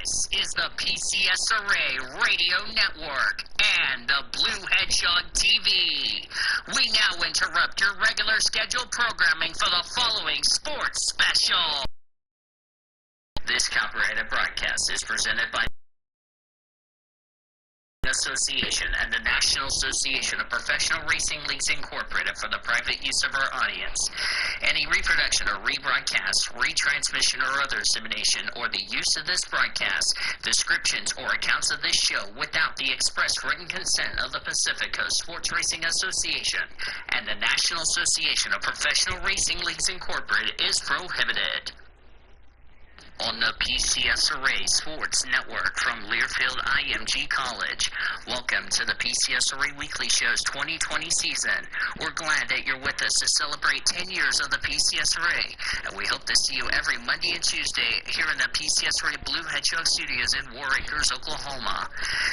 This is the PCSRA Radio Network and the Blue Hedgehog TV. We now interrupt your regular scheduled programming for the following sports special. This copyrighted broadcast is presented by Association and the National Association of Professional Racing Leagues Incorporated for the private use of our audience. Any reproduction or rebroadcast, retransmission or other dissemination or the use of this broadcast, descriptions or accounts of this show without the express written consent of the Pacific Coast Sports Racing Association and the National Association of Professional Racing Leagues Incorporated is prohibited. On the PCSRA Sports Network from Learfield IMG College. Welcome to the PCSRA Weekly Show's 2020 season. We're glad that you're with us to celebrate 10 years of the PCSRA, and we hope to see you every Monday and Tuesday here in the PCSRA Blue Hedgehog Studios in War Acres, Oklahoma.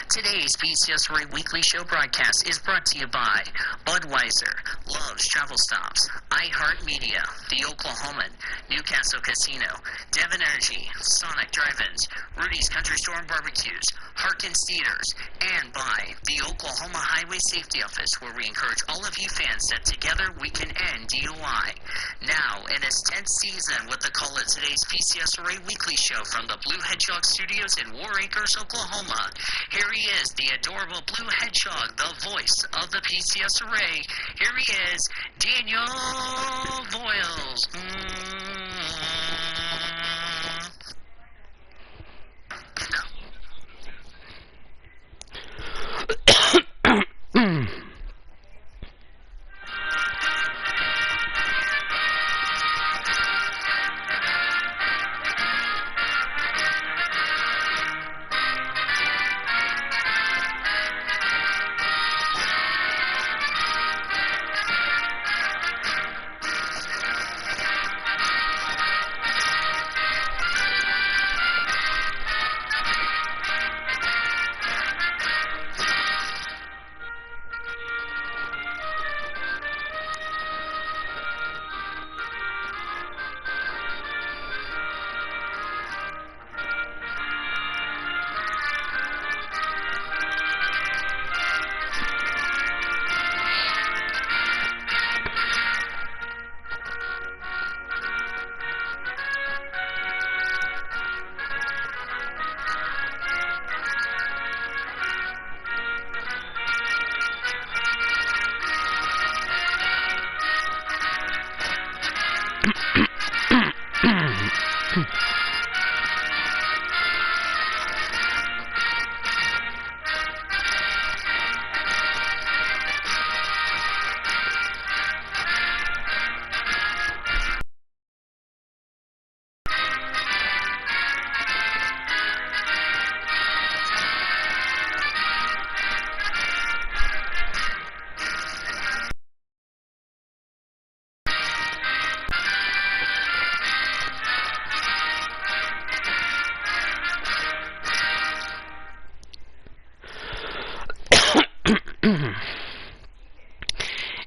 Today's PCSRA Weekly Show broadcast is brought to you by Budweiser, Love's Travel Stops, iHeartMedia, The Oklahoman, Newcastle Casino, Devon Energy, Sonic Drive-Ins, Rudy's Country Store and Barbecues, Harkins Theaters, and by the Oklahoma Highway Safety Office, where we encourage all of you fans that together we can end DUI. Now, in its 10th season with the call of today's PCSRA Weekly Show from the Blue Hedgehog Studios in War Acres, Oklahoma, here he is, the adorable Blue Hedgehog, the voice of the PCSRA. Here he is, Daniel Voiles.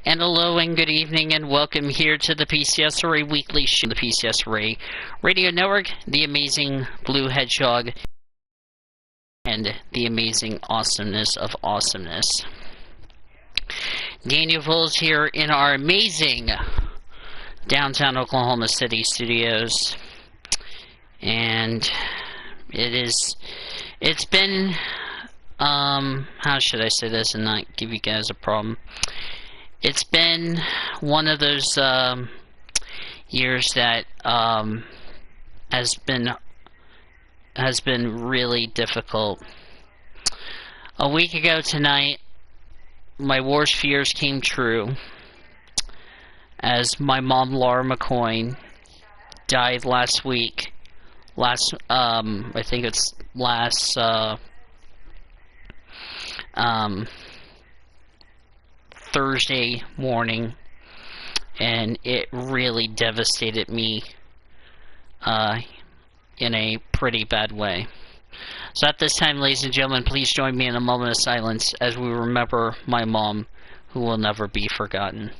And hello and good evening and welcome here to the PCSRA Weekly Show, the PCSRA Radio Network, the amazing Blue Hedgehog, and the amazing awesomeness of awesomeness. Daniel Voiles here in our amazing downtown Oklahoma City studios, and it's been, how should I say this and not give you guys a problem? It's been one of those years that has been really difficult. A week ago tonight, my worst fears came true as my mom, Laura McCoy, died last week. I think it's last Thursday morning, and it really devastated me in a pretty bad way. So at this time, ladies and gentlemen, please join me in a moment of silence as we remember my mom, who will never be forgotten.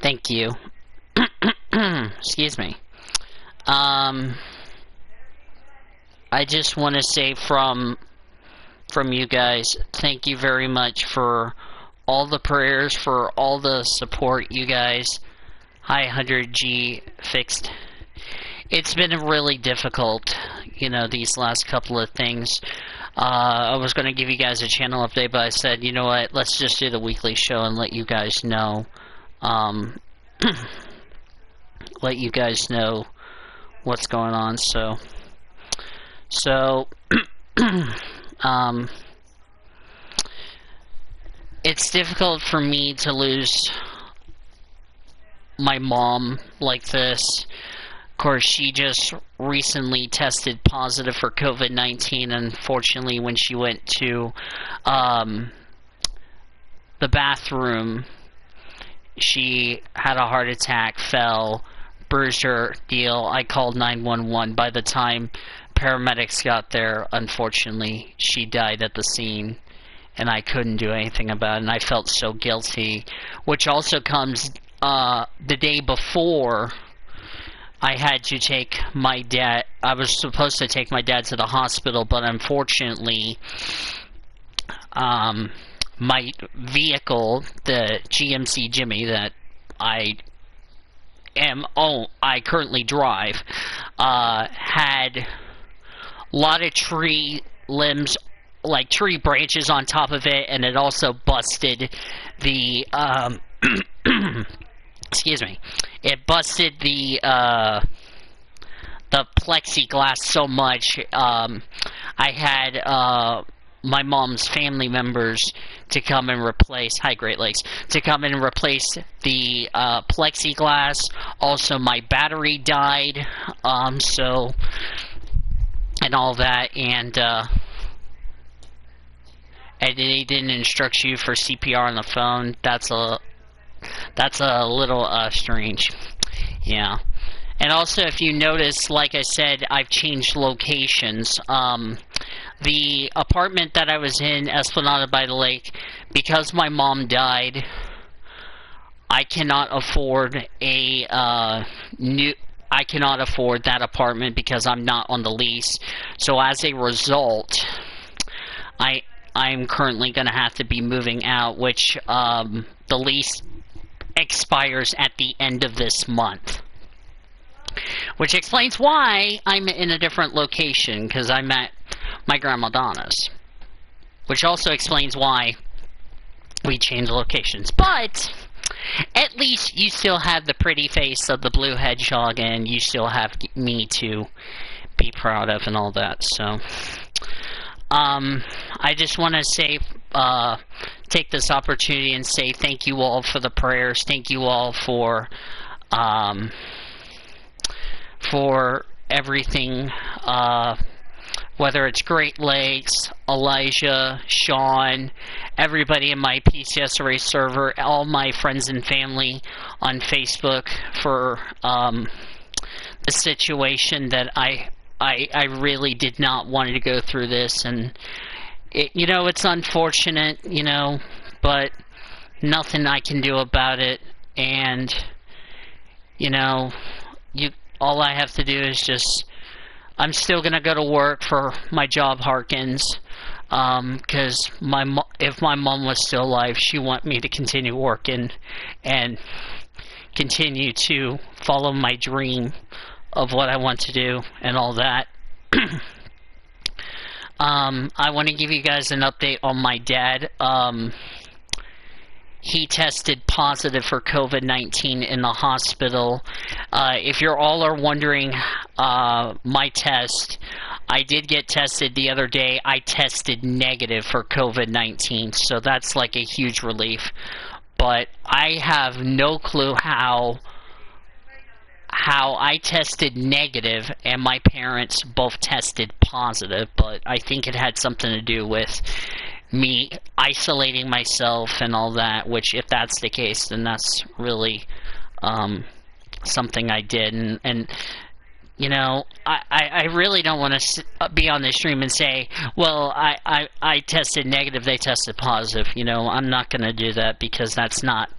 Thank you. Excuse me. I just want to say from you guys, thank you very much for all the prayers, for all the support, you guys. Hi, 100G fixed. It's been really difficult, you know, these last couple of things. I was going to give you guys a channel update, but I said, you know what, let's just do the weekly show and let you guys know, let you guys know what's going on. So it's difficult for me to lose my mom like this. Of course, she just recently tested positive for COVID-19. Unfortunately, when she went to the bathroom, she had a heart attack, fell, bruised her deal. I called 911. By the time paramedics got there, unfortunately, she died at the scene, and I couldn't do anything about it, and I felt so guilty. Which also comes the day before I had to take my dad. I was supposed to take my dad to the hospital, but unfortunately, my vehicle, the GMC Jimmy that I currently drive, had a lot of tree limbs, like tree branches on top of it, and it also busted the excuse me, it busted the plexiglass so much. I had my mom's family members to come and replace, hi Great Lakes, to come and replace the plexiglass. Also, my battery died, so, and all that, and they didn't instruct you for CPR on the phone. That's a little strange. Yeah. And also, if you notice, like I said, I've changed locations. The apartment that I was in, Esplanade by the Lake, because my mom died, I cannot afford I cannot afford that apartment because I'm not on the lease. So as a result, I'm currently going to have to be moving out, which the lease expires at the end of this month. Which explains why I'm in a different location, because I'm at my Grandma Donna's. Which also explains why we changed locations. But at least you still have the pretty face of the blue hedgehog, and you still have me to be proud of and all that. So I just want to say, take this opportunity and say thank you all for the prayers. Thank you all for everything, whether it's Great Lakes, Elijah, Sean, everybody in my PCSRA server, all my friends and family on Facebook for the situation that I really did not want to go through this, and you know, it's unfortunate, you know, but nothing I can do about it. And you know, all I have to do is just, I'm still gonna go to work for my job, Harkins, because if my mom was still alive, she want me to continue working and continue to follow my dream of what I want to do and all that. I want to give you guys an update on my dad. He tested positive for COVID-19 in the hospital. If you're all are wondering, my test, I did get tested the other day. I tested negative for COVID-19, so that's like a huge relief. But I have no clue how I tested negative and my parents both tested positive, but I think it had something to do with me isolating myself and all that, which if that's the case, then that's really something I did. And you know, I really don't want to be on this stream and say, well, I tested negative, they tested positive. You know, I'm not going to do that, because that's not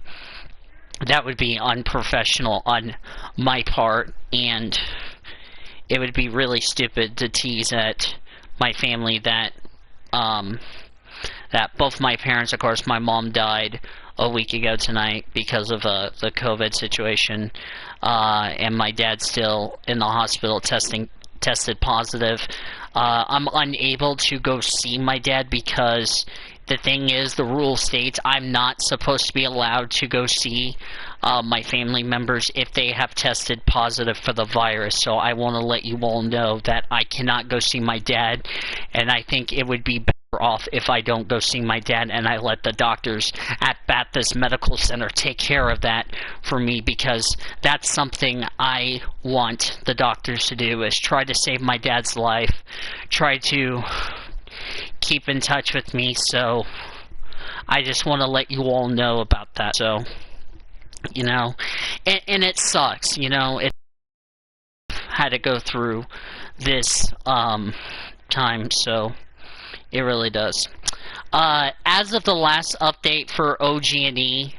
that would be unprofessional on my part, and it would be really stupid to tease at my family that both my parents, of course, my mom died a week ago tonight because of the COVID situation, and my dad's still in the hospital tested positive. I'm unable to go see my dad because the thing is, the rule states I'm not supposed to be allowed to go see my family members if they have tested positive for the virus. So I want to let you all know that I cannot go see my dad, and I think it would be better off if I don't go see my dad and I let the doctors at Baptist Medical Center take care of that for me, because that's something I want the doctors to do, is try to save my dad's life, try to keep in touch with me. So I just want to let you all know about that. So, you know, and it sucks, you know, it had to go through this time, so it really does. As of the last update for OG&E,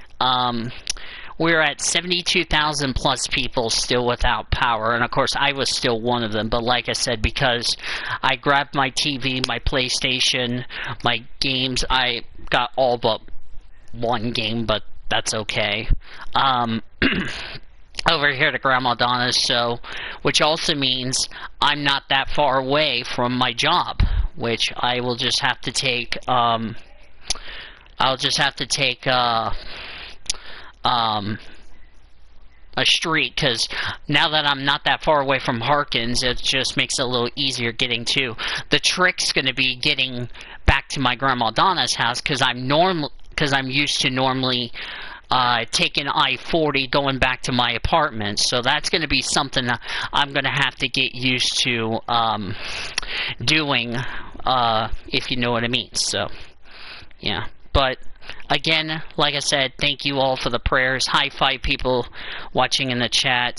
we're at 72,000 plus people still without power, and of course I was still one of them, but like I said, because I grabbed my TV, my PlayStation, my games, I got all but one game, but that's okay. Over here to Grandma Donna's, so, which also means I'm not that far away from my job, which I will just have to take, a street, because now that I'm not that far away from Harkins, it just makes it a little easier getting to. The trick's going to be getting back to my Grandma Donna's house, because I'm used to normally taking I-40 going back to my apartment, so that's going to be something that I'm going to have to get used to doing, if you know what I mean. So, yeah. But again, like I said, thank you all for the prayers. High five people watching in the chat.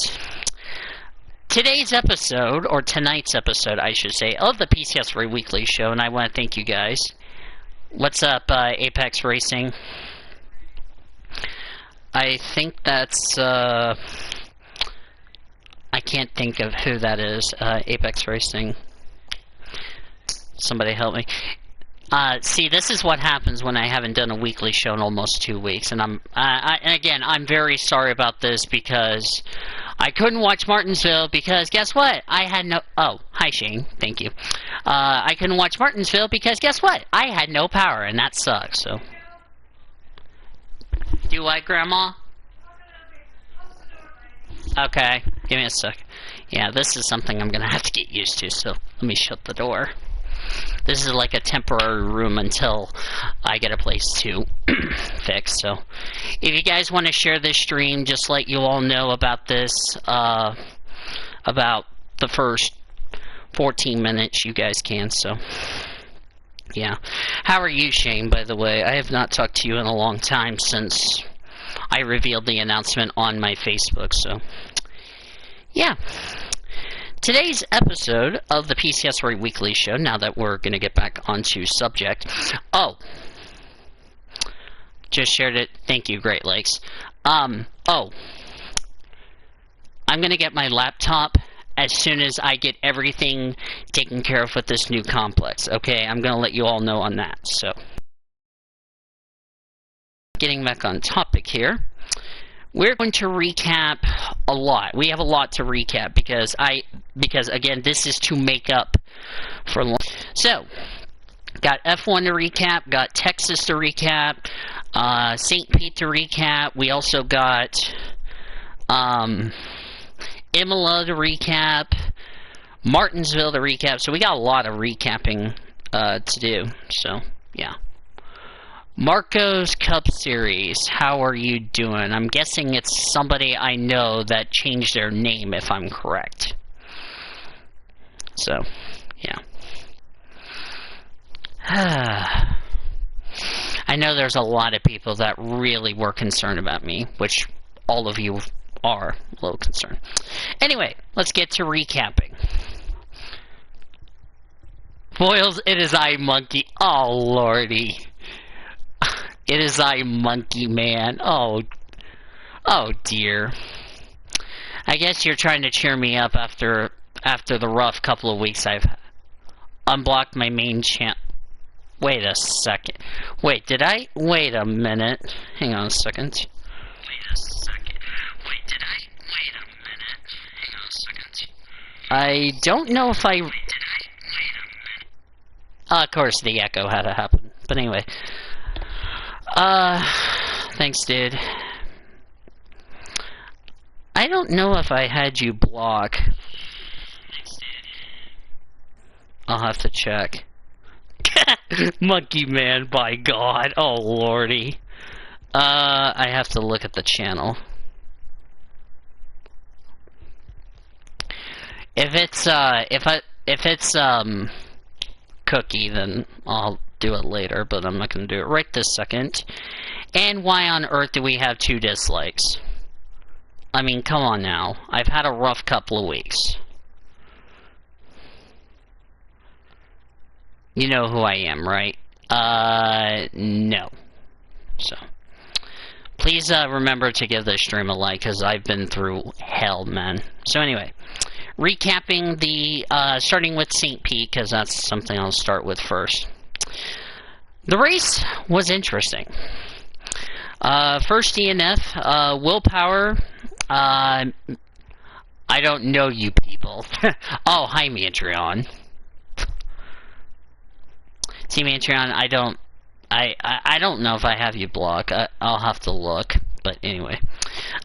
Today's episode, or tonight's episode, I should say, of the PCSRA Weekly Show, and I want to thank you guys. What's up, Apex Racing? I think that's, I can't think of who that is, Apex Racing. Somebody help me. See, this is what happens when I haven't done a weekly show in almost 2 weeks, and and again, I'm very sorry about this, because I couldn't watch Martinsville, because guess what? I had no, oh, hi Shane, thank you. I couldn't watch Martinsville because guess what? I had no power, and that sucks, so. Do what, Grandma? Okay, give me a sec. Yeah, this is something I'm gonna have to get used to, so let me shut the door. This is like a temporary room until I get a place to fix, so. If you guys want to share this stream, just let you all know about this, about the first 14 minutes, you guys can, so. Yeah. How are you, Shane, by the way? I have not talked to you in a long time since I revealed the announcement on my Facebook, so. Yeah. Today's episode of the PCSRA Weekly Show, now that we're going to get back onto subject. Oh. Just shared it. Thank you, Great Lakes. Oh. I'm going to get my laptop as soon as I get everything taken care of with this new complex. Okay, I'm going to let you all know on that. So, getting back on topic here, we're going to recap a lot. We have a lot to recap because again, this is to make up for long. So, got F1 to recap, got Texas to recap, St. Pete to recap. We also got Imola to recap, Martinsville to recap, so we got a lot of recapping to do, so, yeah. Marco's Cup Series, how are you doing? I'm guessing it's somebody I know that changed their name, if I'm correct. So, yeah. I know there's a lot of people that really were concerned about me, which all of you are a little concerned. Anyway, let's get to recapping. Boils, it is I, Monkey. Oh, lordy. It is I, Monkey Man. Oh, Oh dear. I guess you're trying to cheer me up after the rough couple of weeks I've unblocked my main channel. Wait a second. Wait, did I? Wait a minute. Hang on a second. Wait a second. Wait, did I? Wait a minute. Hang on a second. I don't know if I... Wait, did I? Wait a minute. Of course, the echo had to happen. But anyway. Thanks, dude. I don't know if I had you block. Thanks, dude. I'll have to check. Monkey Man, by God. Oh, lordy. I have to look at the channel. If it's Cookie, then I'll do it later, but I'm not gonna do it right this second. And why on earth do we have 2 dislikes? I mean, come on now. I've had a rough couple of weeks. You know who I am, right? No. So, please remember to give this stream a like, because I've been through hell, man. So anyway, recapping the, starting with St. Pete, because that's something I'll start with first. The race was interesting. First DNF, Willpower. I don't know you people. Oh, hi, Mantrion. See, Mantrion, I don't know if I have you blocked. I'll have to look. But anyway.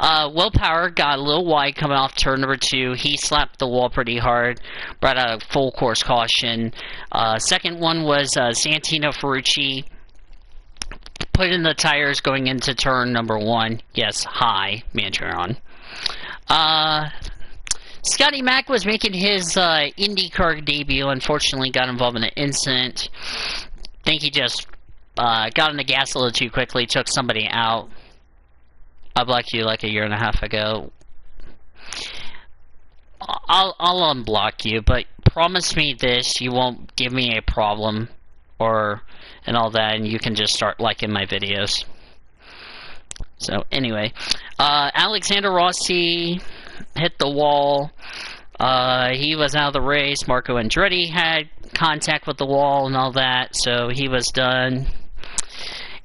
Willpower got a little wide coming off turn number 2. He slapped the wall pretty hard. Brought out a full course caution. Second one was Santino Ferrucci. Put in the tires going into turn number 1. Yes, hi, Mantrion. Scotty Mack was making his IndyCar debut. Unfortunately, got involved in an incident. Think he just got on the gas a little too quickly, took somebody out. I blocked you like a year and a half ago. I'll unblock you, but promise me this: you won't give me a problem, and all that, and you can just start liking my videos. So anyway, Alexander Rossi hit the wall. He was out of the race. Marco Andretti had contact with the wall and all that, so he was done.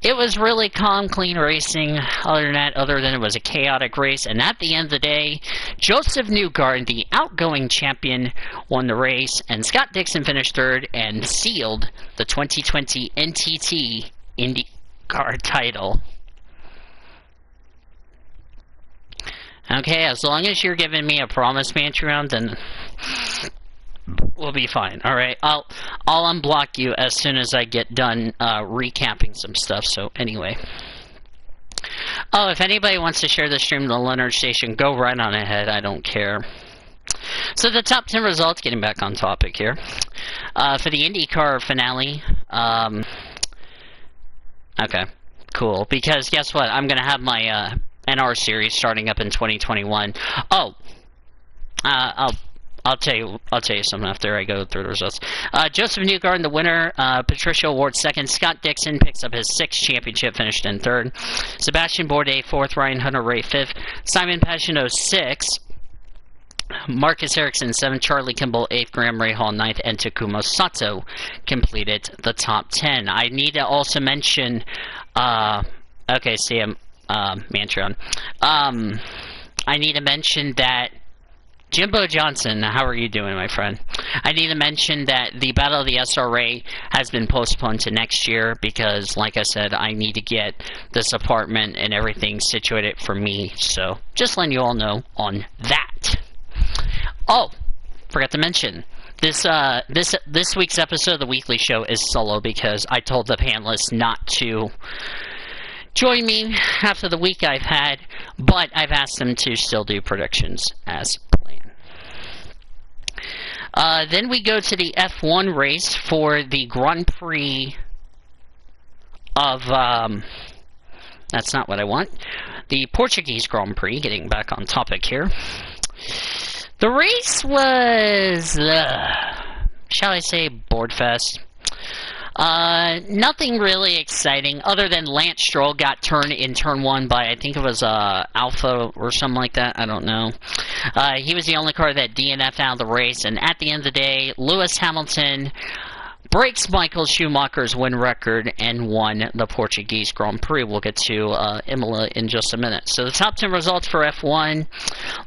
It was really calm, clean racing. Other than it was a chaotic race, and at the end of the day, Joseph Newgarden, the outgoing champion, won the race, and Scott Dixon finished third and sealed the 2020 NTT IndyCar title. Okay, as long as you're giving me a promise, Patreon, then we'll be fine. Alright, I'll unblock you as soon as I get done recapping some stuff. So anyway. Oh, if anybody wants to share the stream to the Leonard Station, go right on ahead. I don't care. So the top 10 results, getting back on topic here. For the IndyCar finale. Okay, cool. Because guess what? I'm going to have my NR series starting up in 2021. Oh, I'll tell you something after I go through the results. Joseph Newgarden, the winner. Patricia Award second. Scott Dixon picks up his 6th championship, finished in 3rd. Sebastian Bourdais 4th. Ryan Hunter-Reay 5th. Simon Pagenaud 6th. Marcus Ericsson 7th. Charlie Kimball 8th. Graham Rahal 9th. And Takuma Sato completed the top 10. I need to also mention. Okay, Sam. Mantron. I need to mention that Jimbo Johnson, how are you doing, my friend? I need to mention that the Battle of the SRA has been postponed to next year because, like I said, I need to get this apartment and everything situated for me. So, just letting you all know on that. Oh, forgot to mention. This week's episode of the Weekly Show is solo because I told the panelists not to join me after the week I've had, but I've asked them to still do predictions as planned. Then we go to the F1 race for the Grand Prix of, that's not what I want, the Portuguese Grand Prix, getting back on topic here. The race was, shall I say, board fest. Nothing really exciting other than Lance Stroll got turned in turn 1 by, I think it was Alpha or something like that. I don't know. He was the only car that DNF'd out of the race, and at the end of the day, Lewis Hamilton breaks Michael Schumacher's win record and won the Portuguese Grand Prix. We'll get to Imola in just a minute. So the top 10 results for F1.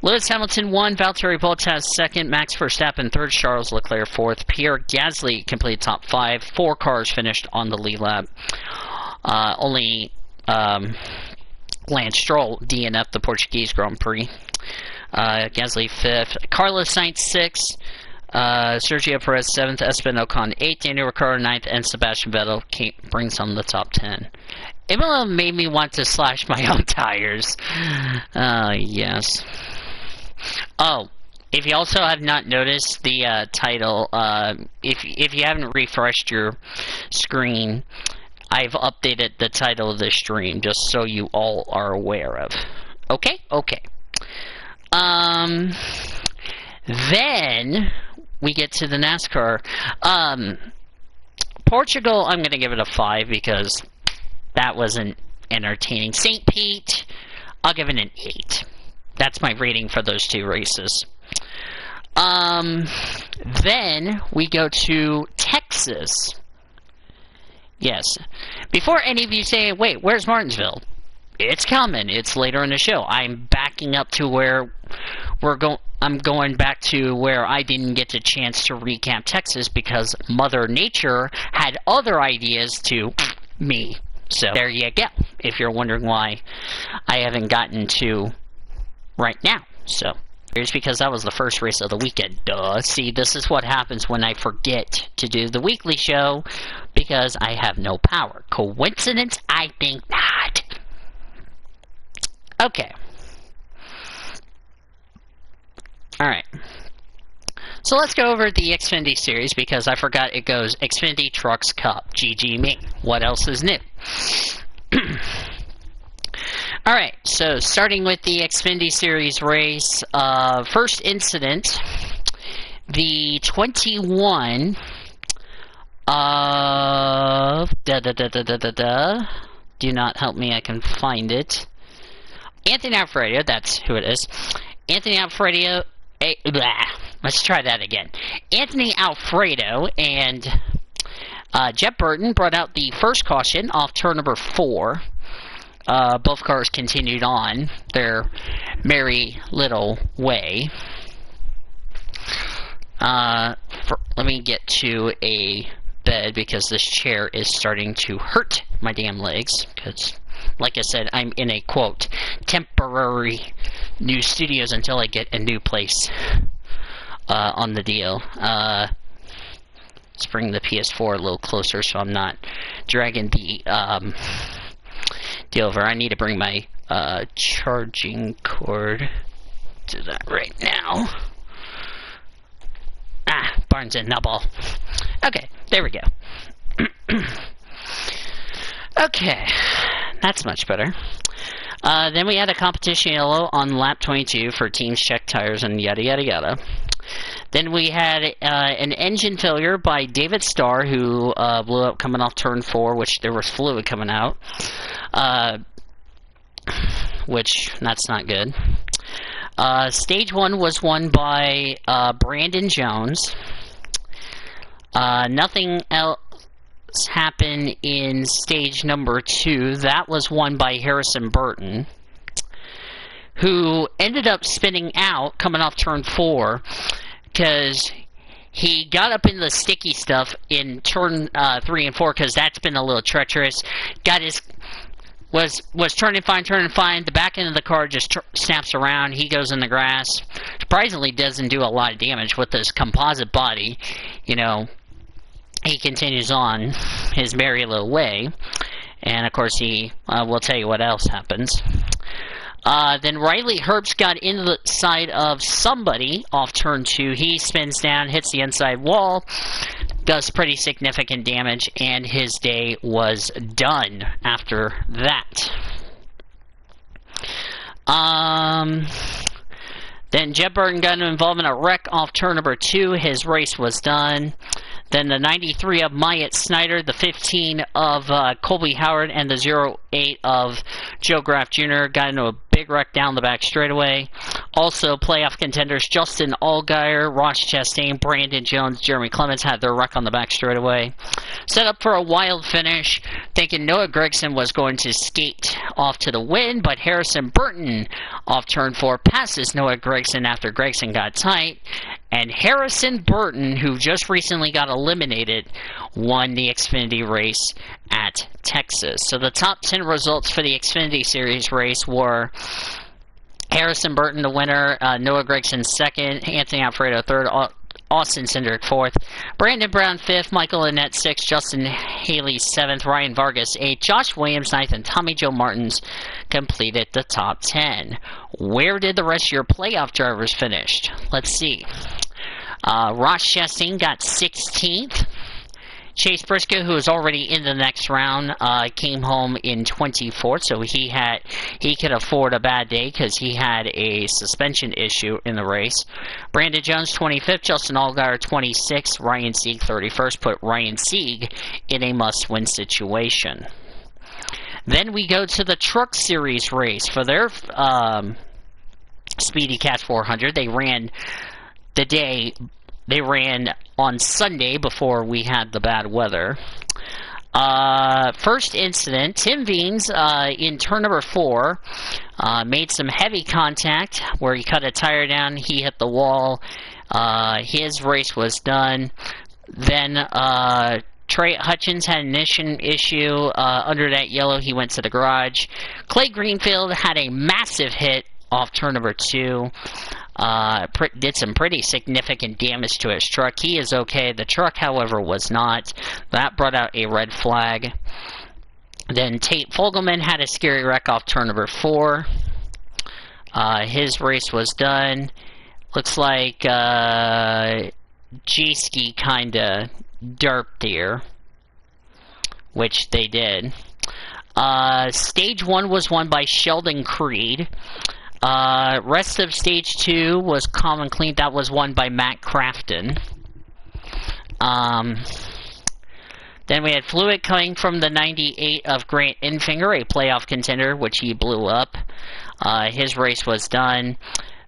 Lewis Hamilton won, Valtteri Bottas second, Max Verstappen third, Charles Leclerc fourth, Pierre Gasly completed top 5. 4 cars finished on the lead lap. Only Lance Stroll DNF'd the Portuguese Grand Prix. Gasly 5th, Carlos Sainz 6th, Sergio Perez 7th, Esteban Ocon 8th, Daniel Ricciardo 9th, and Sebastian Vettel brings home the top 10. Imola made me want to slash my own tires. Yes. Oh, if you also have not noticed the title, if you haven't refreshed your screen, I've updated the title of the stream just so you all are aware of. Okay? Okay. Then we get to the NASCAR. Portugal, I'm going to give it a 5 because that wasn't entertaining. St. Pete, I'll give it an 8. That's my rating for those 2 races. Then we go to Texas. Yes. Before any of you say, wait, where's Martinsville? It's coming. It's later in the show. I'm backing up to where I'm going back to where I didn't get the chance to recap Texas because Mother Nature had other ideas to me. So there you go. If you're wondering why I haven't gotten to right now. So it's because that was the first race of the weekend. Duh. See, this is what happens when I forget to do the weekly show because I have no power. Coincidence? I think not. Okay. Alright. So let's go over the Xfinity Series because I forgot it goes Xfinity Trucks Cup. GG me. What else is new? Alright, so starting with the Xfinity Series race, first incident, the 21 of do not help me, I can find it. Anthony Alfredo, that's who it is. Anthony Alfredo, let's try that again. Anthony Alfredo and Jeb Burton brought out the first caution off turn number 4. Both cars continued on their merry little way. Let me get to a bed because this chair is starting to hurt my damn legs because, like I said, I'm in a, quote, temporary new studios until I get a new place on the deal. Let's bring the PS4 a little closer so I'm not dragging the deal over. I need to bring my charging cord to that right now. Barnes and Noble. Okay, there we go. Okay, that's much better. Then we had a competition yellow on lap 22 for teams check tires and yada yada yada. Then we had an engine failure by David Starr, who blew up coming off turn 4, which there was fluid coming out, which that's not good. Stage 1 was won by Brandon Jones. Nothing else happened in stage number 2. That was won by Harrison Burton, who ended up spinning out coming off turn 4 because he got up into the sticky stuff in turn 3 and 4 because that's been a little treacherous. Was turning fine. The back end of the car just snaps around. He goes in the grass. Surprisingly, doesn't do a lot of damage with this composite body. You know, he continues on his merry little way. And, of course, he will tell you what else happens. Then Riley Herbst got into the side of somebody off turn 2. He spins down, hits the inside wall, does pretty significant damage, and his day was done after that. Then Jeb Burton got involved in a wreck off turn number 2. His race was done. Then the 93 of Myatt Snyder, the 15 of Colby Howard, and the 08 of Joe Graff Jr. got into a big wreck down the back straightaway. Also, playoff contenders Justin Allgaier, Ross Chastain, Brandon Jones, Jeremy Clements had their wreck on the back straightaway. Set up for a wild finish, thinking Noah Gragson was going to skate off to the win, but Harrison Burton off turn 4 passes Noah Gragson after Gragson got tight. And Harrison Burton, who just recently got eliminated, won the Xfinity race at Texas. So the top 10 results for the Xfinity Series race were Harrison Burton, the winner, Noah Gragson second, Anthony Alfredo third, Austin Cindric fourth, Brandon Brown fifth, Michael Annett sixth, Justin Haley seventh, Ryan Vargas eighth, Josh Williams ninth, and Tommy Joe Martins completed the top 10. Where did the rest of your playoff drivers finish? Let's see. Ross Chastain got 16th. Chase Briscoe, who was already in the next round, came home in 24th, so he could afford a bad day because he had a suspension issue in the race. Brandon Jones 25th, Justin Allgaier 26th, Ryan Sieg 31st, put Ryan Sieg in a must-win situation. Then we go to the Truck Series race. For their Speedy Cat 400, they ran on Sunday before we had the bad weather. First incident, Tim Veens in turn number 4 made some heavy contact where he cut a tire down. He hit the wall. His race was done. Then Trey Hutchins had an ignition issue under that yellow. He went to the garage. Clay Greenfield had a massive hit off turn number 2. Did some pretty significant damage to his truck. He is okay. The truck, however, was not. That brought out a red flag. Then Tate Fogelman had a scary wreck off turn number 4. His race was done. Looks like J-Ski kind of derped there, which they did. Stage 1 was won by Sheldon Creed. Rest of Stage 2 was calm and clean. That was won by Matt Crafton. Then we had fluid coming from the 98 of Grant Enfinger, a playoff contender, which he blew up. His race was done.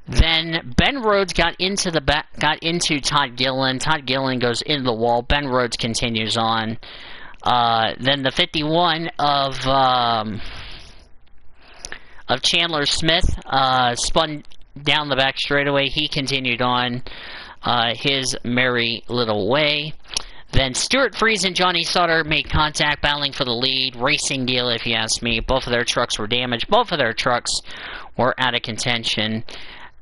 Then Ben Rhodes got into Todd Gilliland. Todd Gilliland goes in the wall. Ben Rhodes continues on. Then the 51 of Chandler Smith spun down the back straightaway. He continued on his merry little way. Then Stuart Freeze and Johnny Sauter made contact, battling for the lead. Racing deal, if you ask me. Both of their trucks were damaged. Both of their trucks were out of contention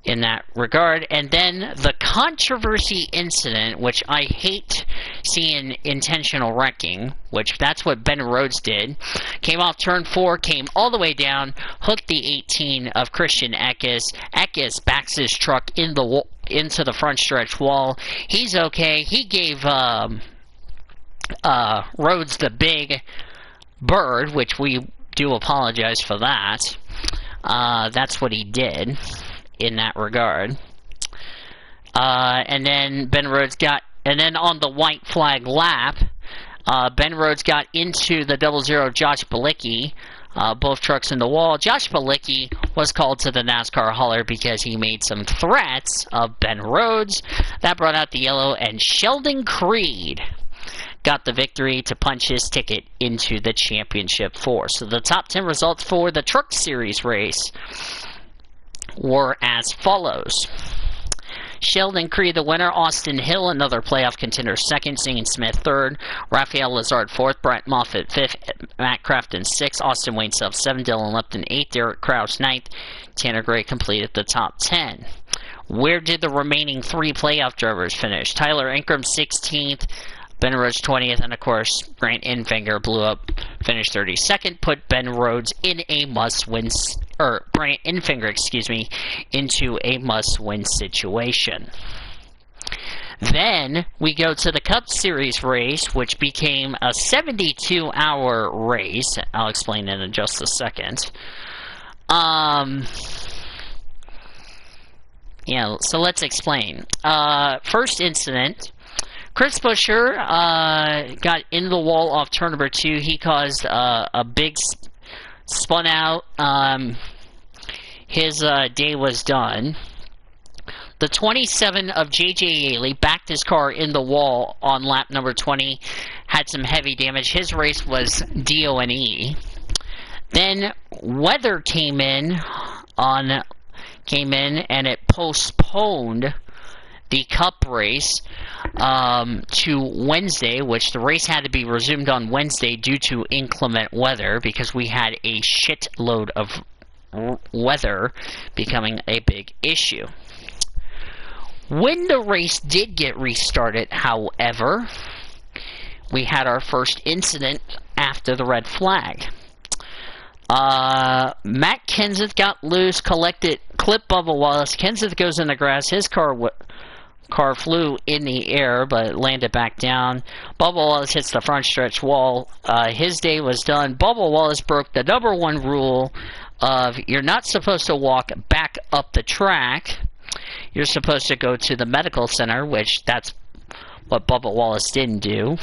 in that regard. And then the controversy incident, which I hate seeing intentional wrecking, which that's what Ben Rhodes did, came off turn 4, came all the way down, hooked the 18 of Christian Eckes. Eckes backs his truck into the front stretch wall. He's okay. He gave Rhodes the big bird, which we do apologize for that. That's what he did in that regard. And then Ben Rhodes and then on the white flag lap, Ben Rhodes got into the 00 Josh Bilicki, both trucks in the wall. Josh Bilicki was called to the NASCAR hauler because he made some threats of Ben Rhodes. That brought out the yellow, and Sheldon Creed got the victory to punch his ticket into the championship 4. So the top 10 results for the Truck Series race were as follows. Sheldon Creed, the winner. Austin Hill, another playoff contender, second. Zane Smith, third. Raphael Lazard, fourth. Brett Moffitt, fifth. Matt Crafton, sixth. Austin Wayne Self, seventh. Dylan Lepton, eighth. Derek Kraus, ninth. Tanner Gray completed the top 10. Where did the remaining 3 playoff drivers finish? Tyler Ingram, 16th. Ben Rhodes 20th, and of course, Grant Enfinger blew up, finished 32nd, put Ben Rhodes in a must-win, Grant Enfinger, into a must-win situation. Then we go to the Cup Series race, which became a 72-hour race. I'll explain it in just a second. Yeah, so let's explain. First incident. Chris Buescher got into the wall off turn number 2. He caused a big spun out. His day was done. The 27 of J.J. Yaley backed his car in the wall on lap number 20. Had some heavy damage. His race was D-O-N-E. Then weather came in and it postponed the Cup race to Wednesday, which the race had to be resumed on Wednesday due to inclement weather because we had a shitload of weather becoming a big issue. When the race did get restarted, however, we had our first incident after the red flag. Matt Kenseth got loose, clipped Bubba Wallace. Kenseth goes in the grass. His car flew in the air, but landed back down. Bubba Wallace hits the front stretch wall. His day was done. Bubba Wallace broke the number 1 rule of you're not supposed to walk back up the track. You're supposed to go to the medical center, which that's what Bubba Wallace didn't do.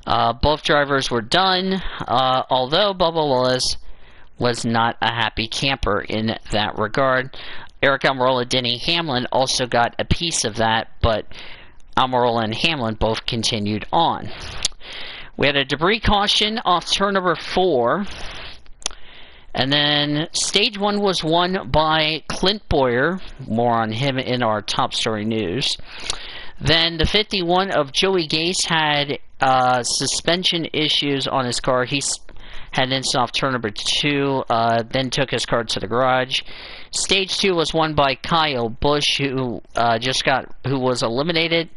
Both drivers were done, although Bubba Wallace was not a happy camper in that regard. Eric Almirola and Denny Hamlin also got a piece of that, but Almirola and Hamlin both continued on. We had a debris caution off turn number 4. And then stage 1 was won by Clint Boyer. More on him in our top story news. Then the 51 of Joey Gase had suspension issues on his car. He had an incident off turn number 2, then took his car to the garage. Stage 2 was won by Kyle Busch, who was eliminated.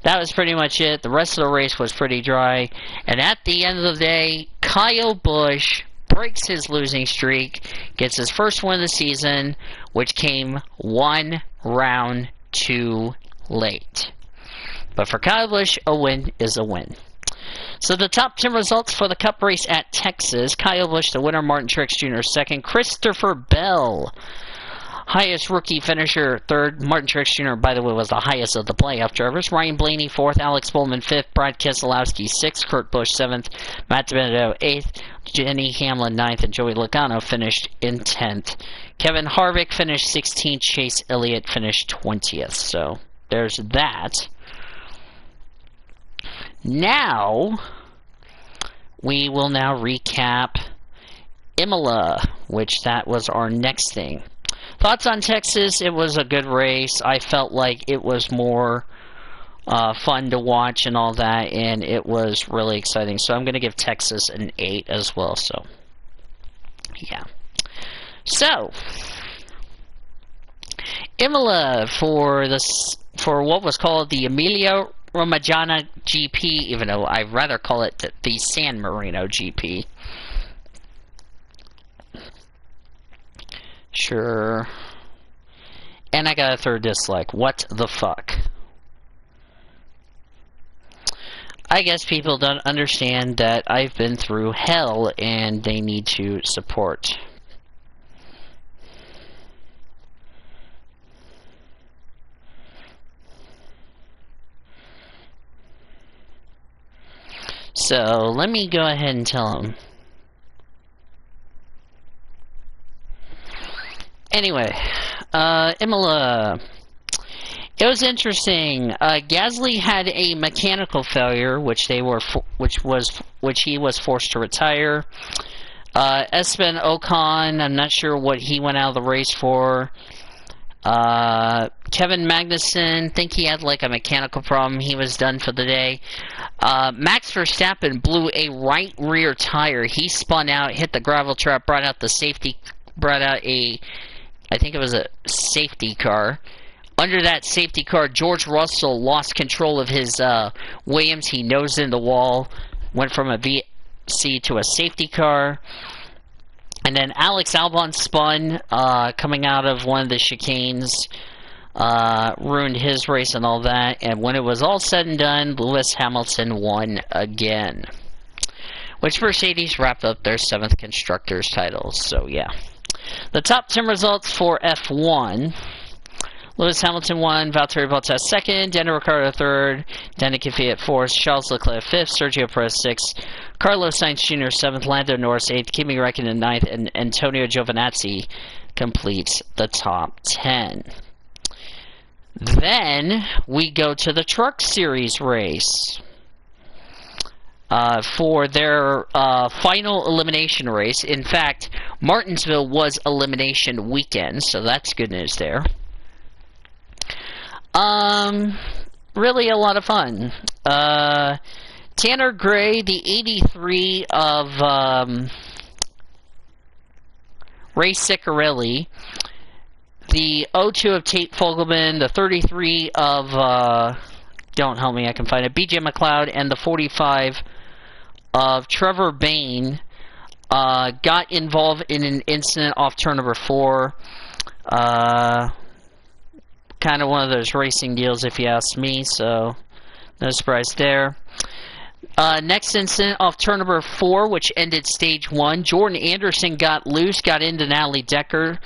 That was pretty much it. The rest of the race was pretty dry. And at the end of the day, Kyle Busch breaks his losing streak, gets his first win of the season, which came 1 round too late. But for Kyle Busch, a win is a win. So the top 10 results for the Cup race at Texas. Kyle Busch, the winner. Martin Truex Jr. second. Christopher Bell, highest rookie finisher, third. Martin Truex Jr., by the way, was the highest of the playoff drivers. Ryan Blaney, fourth. Alex Bowman, fifth. Brad Keselowski, sixth. Kurt Busch, seventh. Matt DiBenedetto, eighth. Denny Hamlin, ninth. And Joey Logano finished in 10th. Kevin Harvick finished 16th. Chase Elliott finished 20th. So there's that. Now, we will now recap Imola, which that was our next thing. Thoughts on Texas? It was a good race. I felt like it was more fun to watch and all that, and it was really exciting. So I'm going to give Texas an 8 as well. So, yeah. So, Imola for what was called the Emilia Romagna GP, even though I'd rather call it the San Marino GP. Sure. And I got a third dislike. What the fuck? I guess people don't understand that I've been through hell and they need to support. So, let me go ahead and tell him. Anyway, Imola. It was interesting. Gasly had a mechanical failure, which he was forced to retire. Esteban Ocon, I'm not sure what he went out of the race for. Kevin Magnussen, think he had like a mechanical problem. He was done for the day. Max Verstappen blew a right rear tire. He spun out, hit the gravel trap, brought out I think it was a safety car. Under that safety car, George Russell lost control of his Williams. He nosed in the wall, went from a VC to a safety car. And then Alex Albon spun coming out of one of the chicanes, ruined his race and all that. And when it was all said and done, Lewis Hamilton won again, which Mercedes wrapped up their 7th Constructors title. So, yeah. The top 10 results for F1. Lewis Hamilton won, Valtteri Bottas second, Daniel Ricciardo third, Danny Kvyat fourth, Charles Leclerc fifth, Sergio Perez sixth, Carlos Sainz Jr. seventh, Lando Norris eighth, Kimi Räikkönen ninth, and Antonio Giovinazzi completes the top 10. Then we go to the Truck Series race. For their final elimination race. In fact, Martinsville was elimination weekend, so that's good news there. Really a lot of fun. Tanner Gray, the 83 of Ray Ciccarelli, the 02 of Tate Fogelman, the 33 of, don't help me, I can find it, BJ McLeod, and the 45 of Trevor Bain got involved in an incident off turn number 4. Kind of one of those racing deals, if you ask me, so no surprise there. Next incident off turn number 4, which ended stage 1. Jordan Anderson got loose, got into Natalie Decker.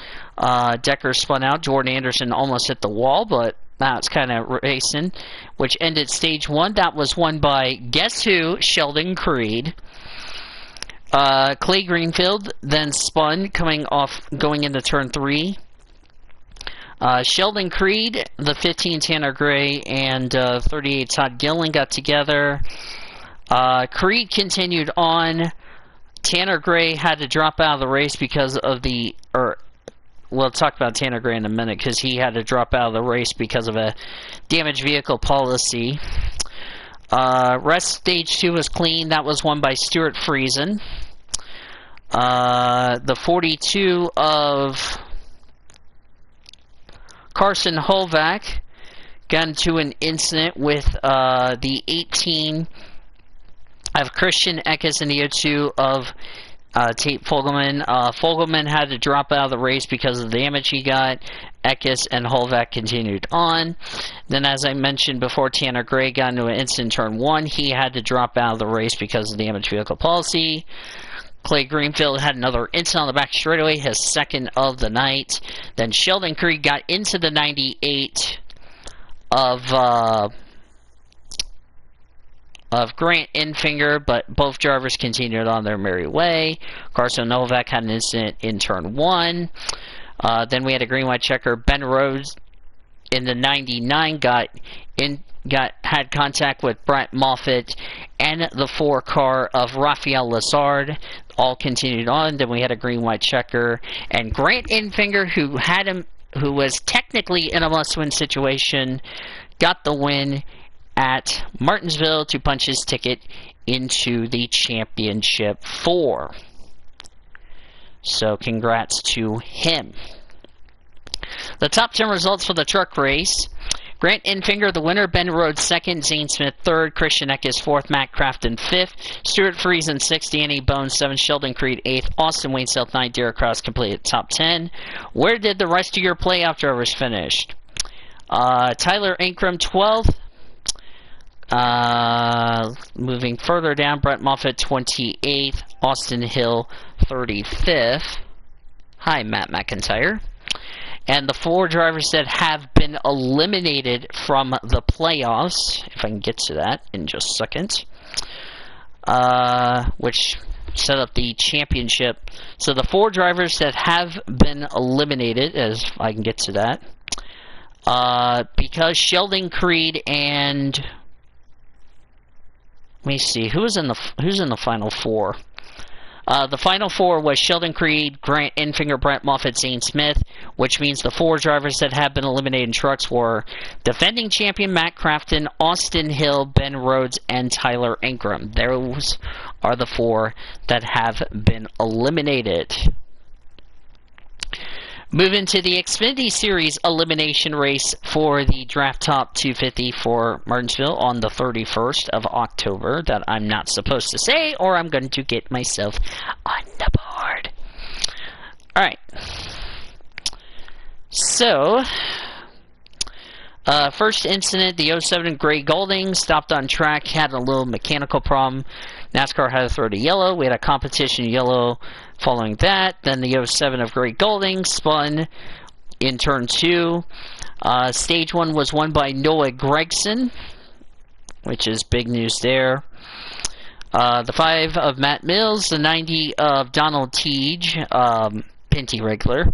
Decker spun out. Jordan Anderson almost hit the wall, but now it's kind of racing, which ended stage 1. That was won by, guess who? Sheldon Creed. Clay Greenfield then spun, going into turn 3. Sheldon Creed, the 15 Tanner Gray, and 38 Todd Gillen got together. Creed continued on. Tanner Gray had to drop out of the race because of we'll talk about Tanner Gray in a minute, because he had to drop out of the race because of a damaged vehicle policy. Rest stage 2 was clean. That was won by Stuart Friesen. The 42 of Carson Holvac got into an incident with the 18 of Christian Eckes and the 02 of Tate Fogelman. Fogelman had to drop out of the race because of the damage he got. Eckes and Holvac continued on. Then, as I mentioned before, Tanner Gray got into an incident turn 1. He had to drop out of the race because of the damaged vehicle policy. Clay Greenfield had another incident on the back straightaway, his second of the night. Then Sheldon Creed got into the 98 of Grant Enfinger, but both drivers continued on their merry way. Carson Novak had an incident in turn 1. Then we had a green-white checker. Ben Rhodes in the 99 had contact with Brett Moffitt and the 4 car of Rafael Lazard. All continued on. Then we had a green-white checker, and Grant Enfinger, who was technically in a must-win situation, got the win at Martinsville to punch his ticket into the Championship 4. So congrats to him. The top 10 results for the truck race. Grant Enfinger, the winner. Ben Rhodes, second. Zane Smith, third. Christian Eckes, fourth. Matt Crafton, fifth. Stuart Friesen, sixth. Danny Bones, seventh. Sheldon Creed, eighth. Austin Wayne South, ninth. Derek Cross completed top 10. Where did the rest of your playoff drivers finish? Tyler Ankrum, 12th. Moving further down, Brett Moffitt, 28th. Austin Hill, 35th. Hi, Matt McIntyre. And the 4 drivers that have been eliminated from the playoffs, if I can get to that in just a second, which set up the championship. So the 4 drivers that have been eliminated, as I can get to that, because Sheldon Creed and, let me see, who's in the final 4? The final 4 was Sheldon Creed, Grant Enfinger, Brett Moffitt, Zane Smith, which means the 4 drivers that have been eliminated in trucks were defending champion Matt Crafton, Austin Hill, Ben Rhodes, and Tyler Ankrum. Those are the 4 that have been eliminated. Moving to the Xfinity Series elimination race for the Draft Top 250 for Martinsville on the 31st of October, that I'm not supposed to say, or I'm going to get myself on the board. Alright. So, first incident, the 07 Gray Golding stopped on track, had a little mechanical problem. NASCAR had to throw to yellow. We had a competition yellow following that. Then the 07 of Gray Golding spun in turn 2. Stage 1 was won by Noah Gregson, which is big news there. The 5 of Matt Mills, the 90 of Donald Teague, Pinty regular.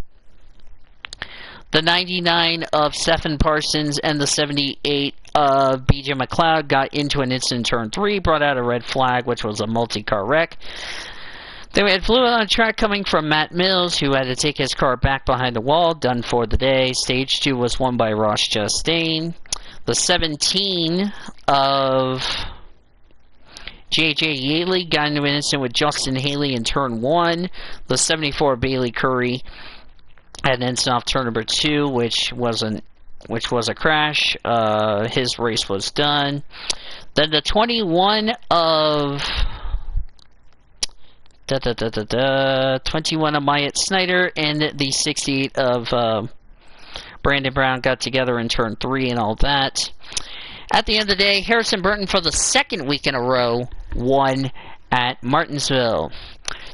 The 99 of Stephen Parsons and the 78 of BJ McLeod got into an incident turn 3, brought out a red flag, which was a multi-car wreck. Then we had fluid on track coming from Matt Mills, who had to take his car back behind the wall, done for the day. Stage 2 was won by Ross Chastain. The 17 of J.J. Yaley got into an incident with Justin Haley in turn 1. The 74 of Bailey Curry had an incident off turn number 2, which was a crash. His race was done. Then the 21 of 21 of Myatt Snyder and the 68 of Brandon Brown got together in turn 3 and all that. At the end of the day, Harrison Burton for the second week in a row won at Martinsville.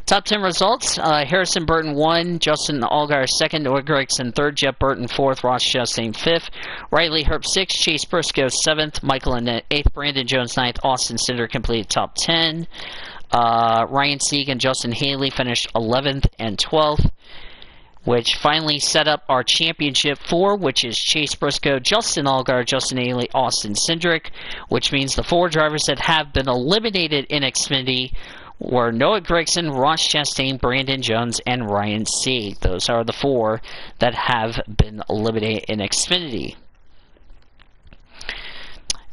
Top 10 results, Harrison Burton 1, Justin Allgaier 2nd, Noah Gregson 3rd, Jeff Burton 4th, Ross Chastain 5th, Riley Herb 6th, Chase Briscoe 7th, Michael Annett 8th, Brandon Jones 9th, Austin Cinder completed top 10. Ryan Sieg and Justin Haley finished 11th and 12th, which finally set up our championship 4, which is Chase Briscoe, Justin Allgaier, Justin Haley, Austin Cindric, which means the 4 drivers that have been eliminated in Xfinity were Noah Gregson, Ross Chastain, Brandon Jones, and Ryan Sieg. Those are the 4 that have been eliminated in Xfinity.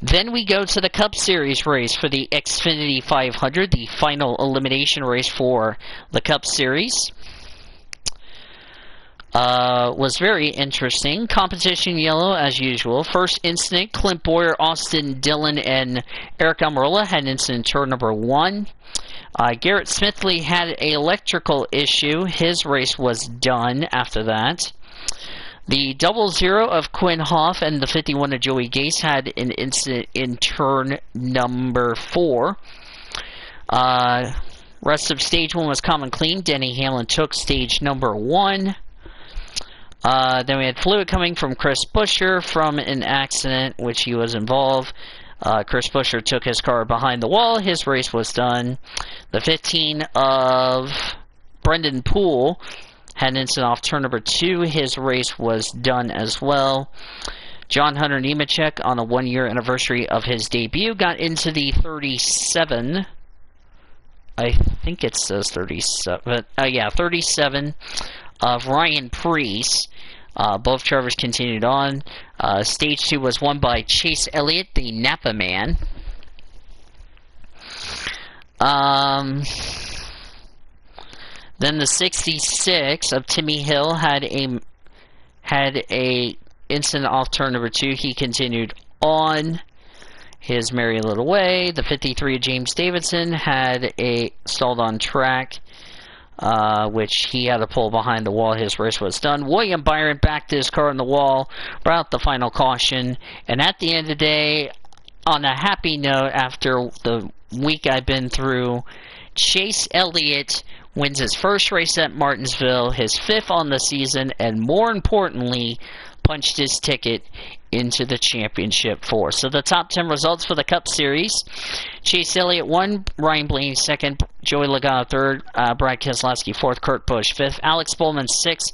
Then we go to the Cup Series race for the Xfinity 500, the final elimination race for the Cup Series. Was very interesting. Competition yellow as usual. First incident, Clint Boyer, Austin Dillon, and Eric Almirola had incident turn number 1. Garrett Smithley had an electrical issue. His race was done after that. The 00 of Quinn Hoff and the 51 of Joey Gase had an incident in turn number 4. Rest of stage 1 was common clean. Denny Hamlin took stage number 1. Then we had fluid coming from Chris Buescher from an accident which he was involved. Chris Buescher took his car behind the wall. His race was done. The 15 of Brendan Poole had an incident off turn number 2. His race was done as well. John Hunter Nemechek, on the 1-year anniversary of his debut, got into the 37. I think it says 37. 37 of Ryan Preece. Both drivers continued on. Stage 2 was won by Chase Elliott, the Napa man. Then the 66 of Timmy Hill had a incident off turn number 2. He continued on his merry little way. The 53 of James Davidson had a stalled on track, which he had to pull behind the wall. His race was done. William Byron backed his car on the wall, brought out the final caution, and at the end of the day, on a happy note, after the week I've been through, Chase Elliott wins his first race at Martinsville, his 5th on the season, and more importantly, punched his ticket into the championship 4. So the top 10 results for the Cup Series: Chase Elliott 1, Ryan Blaney 2nd, Joey Logano 3rd, Brad Keselowski 4th, Kurt Busch 5th, Alex Bowman 6th,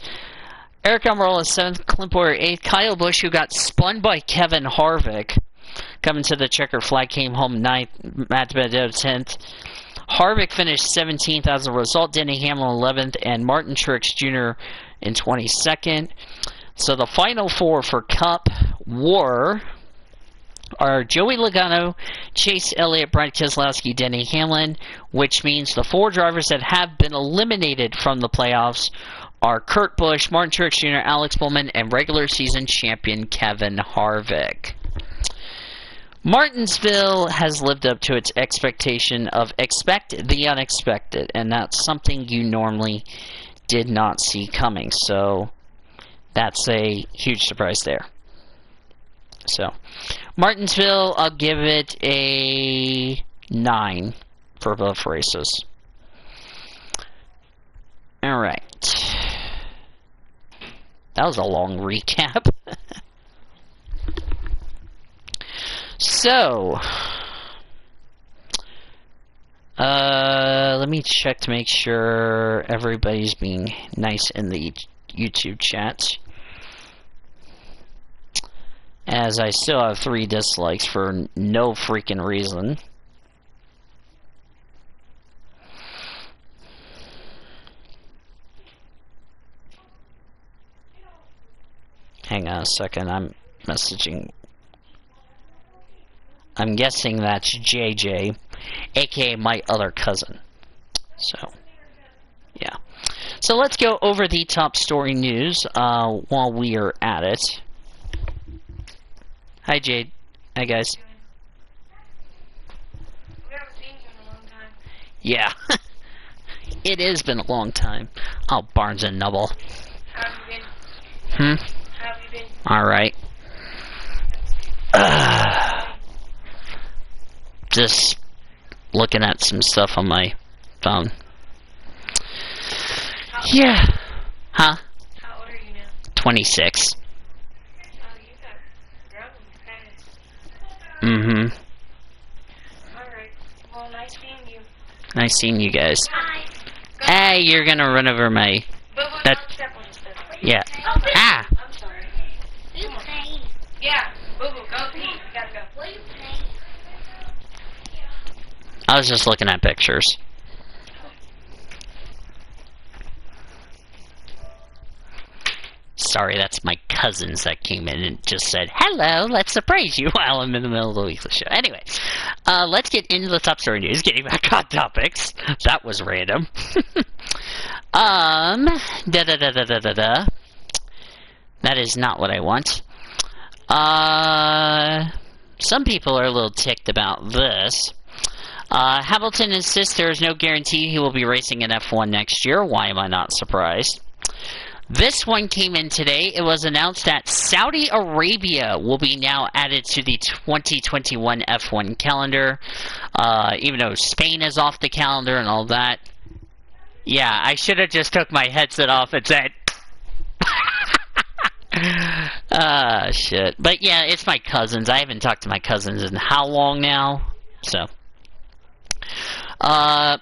Eric Almirola 7th, Clint Boyer 8th, Kyle Busch, who got spun by Kevin Harvick, coming to the checker flag, came home 9th, Matt DiBenedetto 10th. Harvick finished 17th as a result, Denny Hamlin 11th, and Martin Truex Jr. in 22nd. So the final 4 for Cup are Joey Logano, Chase Elliott, Brad Keselowski, Denny Hamlin, which means the 4 drivers that have been eliminated from the playoffs are Kurt Busch, Martin Truex Jr., Alex Bowman, and regular season champion Kevin Harvick. Martinsville has lived up to its expectation of expect the unexpected, and that's something you normally did not see coming. So that's a huge surprise there. So Martinsville, I'll give it a 9 for both races. Alright. That was a long recap. So, let me check to make sure everybody's being nice in the YouTube chat. As I still have 3 dislikes for no freaking reason. Hang on a second, I'm messaging. I'm guessing that's JJ, aka my other cousin. So, yeah. So let's go over the top story news while we are at it. Hi, Jade. Hi, guys. We haven't seen you in a long time. Yeah. It has been a long time. Oh, Barnes and Noble. How have you been? Hmm? How have you been? Alright. Just looking at some stuff on my phone. Yeah. Huh? How old are you now? 26. Oh, you got grown fast. Mm-hmm. Alright. Well, nice seeing you. Nice seeing you guys. Hi. Hey, you're gonna run over my... Boo-boo, That- don't step on the stuff. Yeah. Oh, Ah! I'm sorry. Come on. Yeah. Boo-boo, go pee. You gotta go. I was just looking at pictures. Sorry, that's my cousins that came in and just said, hello, let's surprise you while I'm in the middle of the weekly show. Anyway, let's get into the top story news, getting back on topics. That was random. Da-da-da-da-da-da-da. That is not what I want. Some people are a little ticked about this. Hamilton insists there is no guarantee he will be racing in F1 next year. Why am I not surprised? This one came in today. It was announced that Saudi Arabia will be now added to the 2021 F1 calendar, even though Spain is off the calendar and all that. Yeah, I should have just took my headset off and said... shit. But yeah, it's my cousins. I haven't talked to my cousins in how long now? So...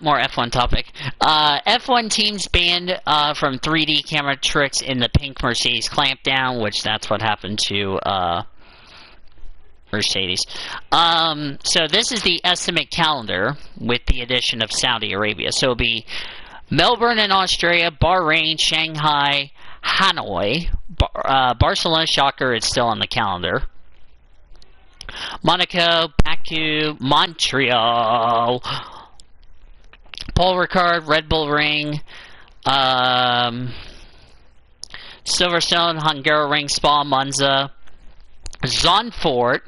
more F1 topic. F1 teams banned from 3D camera tricks in the pink Mercedes clampdown, which that's what happened to Mercedes. So this is the estimate calendar with the addition of Saudi Arabia. So it'll be Melbourne in Australia, Bahrain, Shanghai, Hanoi, Barcelona, shocker, it's still on the calendar. Monaco, Baku, Montreal, Paul Ricard, Red Bull Ring, Silverstone, Hungaroring, Spa, Monza, Zandvoort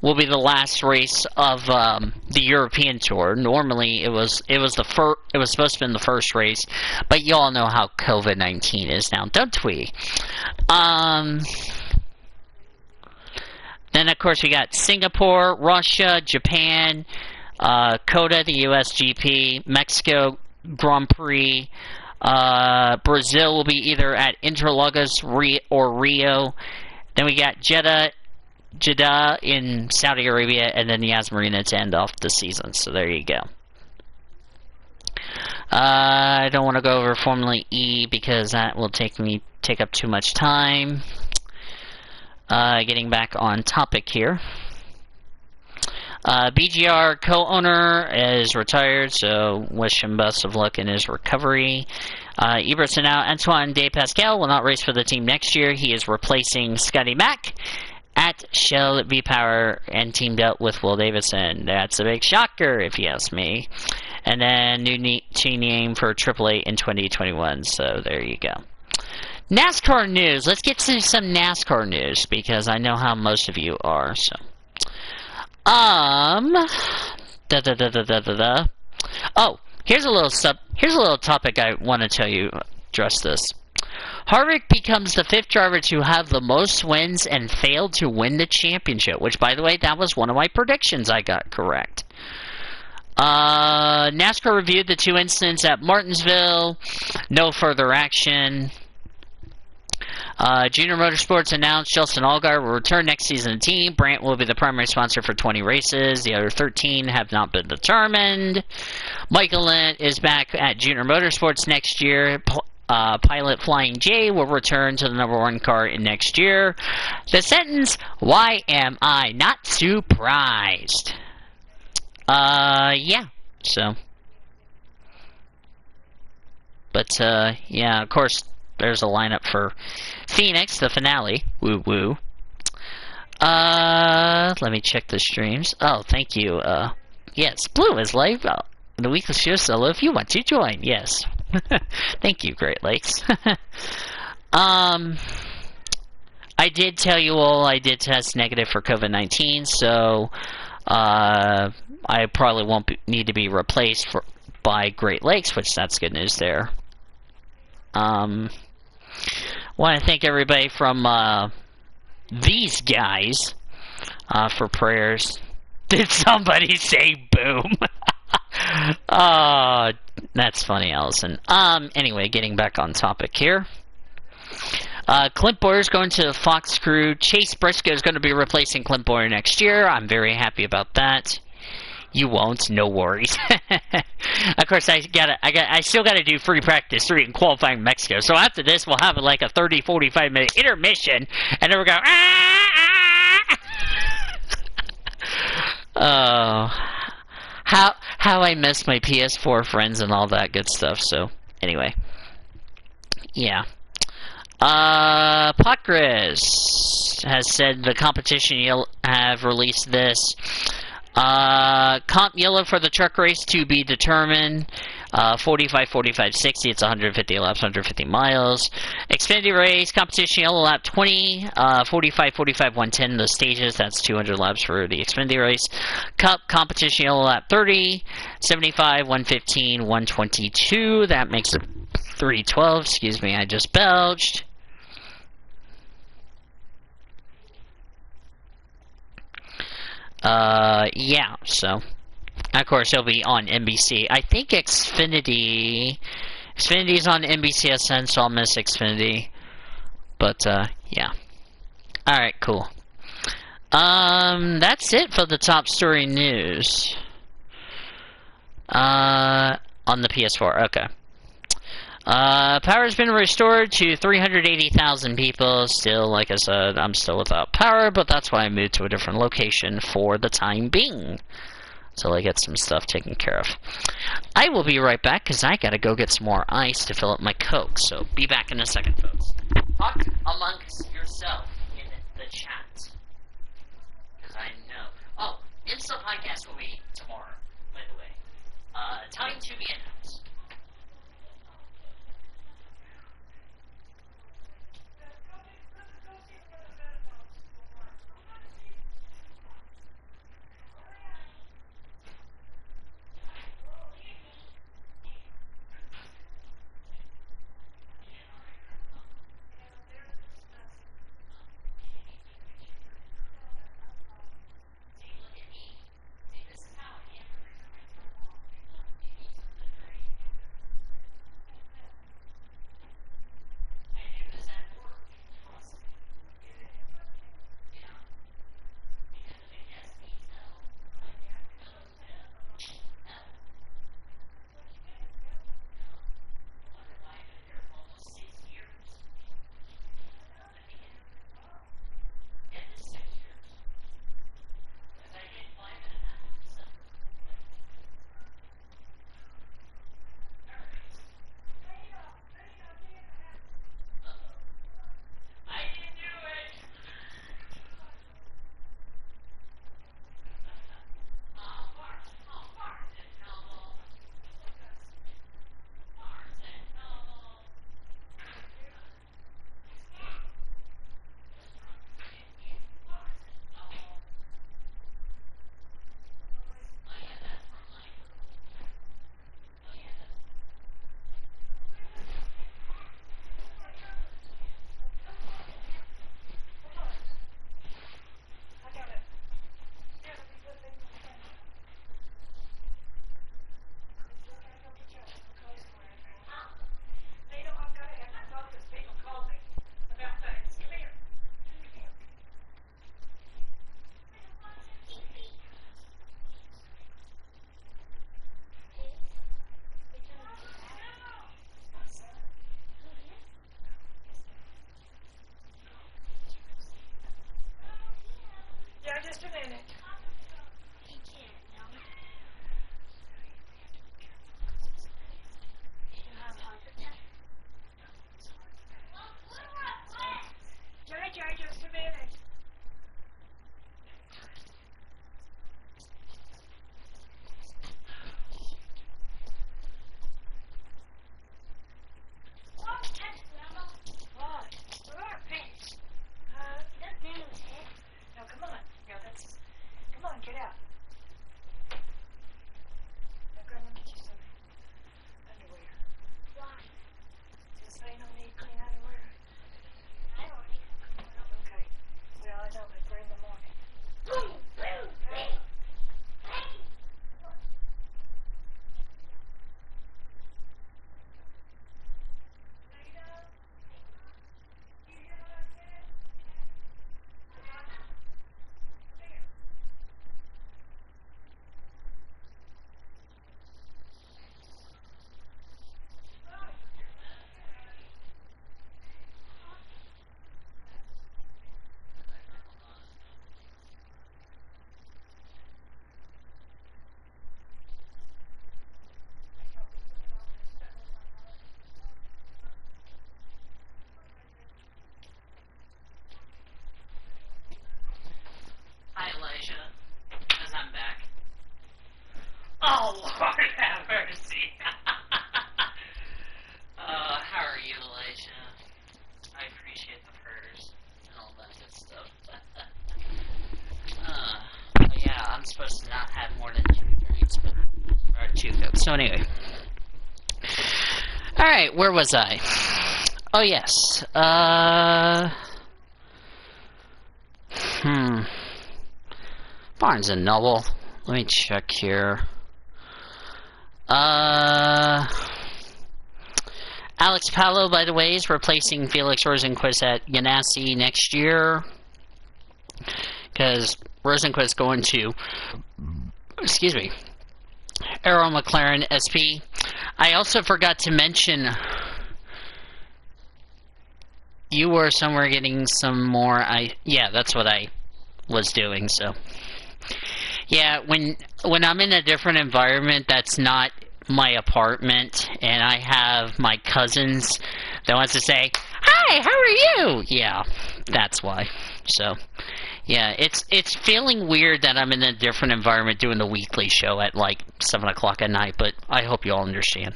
will be the last race of the European Tour. Normally, it was supposed to be the first race, but you all know how COVID-19 is now, don't we? Then, of course, we got Singapore, Russia, Japan, COTA, the USGP, Mexico Grand Prix. Brazil will be either at Interlagos or Rio. Then we got Jeddah in Saudi Arabia, and then Yas Marina to end off the season. So there you go. I don't want to go over Formula E because that will take up too much time. Getting back on topic here. BGR co-owner is retired, so wish him best of luck in his recovery. Ebert's now Antoine De Pascal will not race for the team next year. He is replacing Scotty Mack at Shell V-Power and teamed up with Will Davidson. That's a big shocker, if you ask me. And then new team name for AAA in 2021, so there you go. NASCAR news. Let's get to some NASCAR news because I know how most of you are. So, Oh, here's a little topic I want to tell you. Address this. Harvick becomes the 5th driver to have the most wins and failed to win the championship. Which, by the way, that was one of my predictions I got correct. NASCAR reviewed the 2 incidents at Martinsville. No further action. Junior Motorsports announced Justin Allgaier will return next season to the team. Brandt will be the primary sponsor for 20 races. The other 13 have not been determined. Michael Lent is back at Junior Motorsports next year. Pilot Flying J will return to the number 1 car in next year. The sentence, why am I not surprised? Yeah, so. But, yeah, of course, there's a lineup for Phoenix, the finale. Woo woo. Let me check the streams. Oh, thank you. Yes, Blue is live. The weekly show solo if you want to join. Yes. Thank you, Great Lakes. I did tell you all I did test negative for COVID-19, so I probably won't need to be replaced by Great Lakes, which that's good news there. Want to thank everybody from these guys for prayers. Did somebody say boom? Oh, that's funny, Allison. Anyway, getting back on topic here. Clint Boyer's going to the Fox crew. Chase Briscoe is going to be replacing Clint Boyer next year. I'm very happy about that. You won't, no worries. Of course, I still gotta do free practice 3 and qualifying Mexico. So after this, we'll have like a 30, 45 minute intermission, and then we're going. Oh, how I miss my PS4 friends and all that good stuff. So anyway, yeah. Potgriz has said the competition you'll have released this. Comp yellow for the truck race to be determined. 45, 45, 60. It's 150 laps, 150 miles. Xfinity race, competition yellow lap 20. 45, 45, 110. The stages, that's 200 laps for the Xfinity race. Cup, competition yellow lap 30. 75, 115, 122. That makes it 312. Excuse me, I just belched. Yeah, so, of course, it'll be on NBC. I think Xfinity's on NBCSN, so I'll miss Xfinity. But, yeah. Alright, cool. That's it for the top story news. On the PS4, okay. Power has been restored to 380,000 people. Still, like I said, I'm still without power, but that's why I moved to a different location for the time being. Until I get some stuff taken care of. I will be right back, because I gotta go get some more ice to fill up my Coke. So, be back in a second, folks. Talk amongst yourself in the chat. Because I know. Oh, Insta Podcast will be tomorrow, by the way. Time to be announced. So anyway. Alright, where was I? Oh, yes. Barnes & Noble. Let me check here. Alex Palo, by the way, is replacing Felix Rosenquist at Ganassi next year. Because Rosenquist going to, excuse me, Arrow McLaren SP. I also forgot to mention, you were somewhere getting some more, yeah, that's what I was doing, so. Yeah, when I'm in a different environment that's not my apartment, and I have my cousins that wants to say, "Hi, how are you?" Yeah, that's why. So, yeah, it's feeling weird that I'm in a different environment doing the weekly show at like 7 o'clock at night, but I hope you all understand.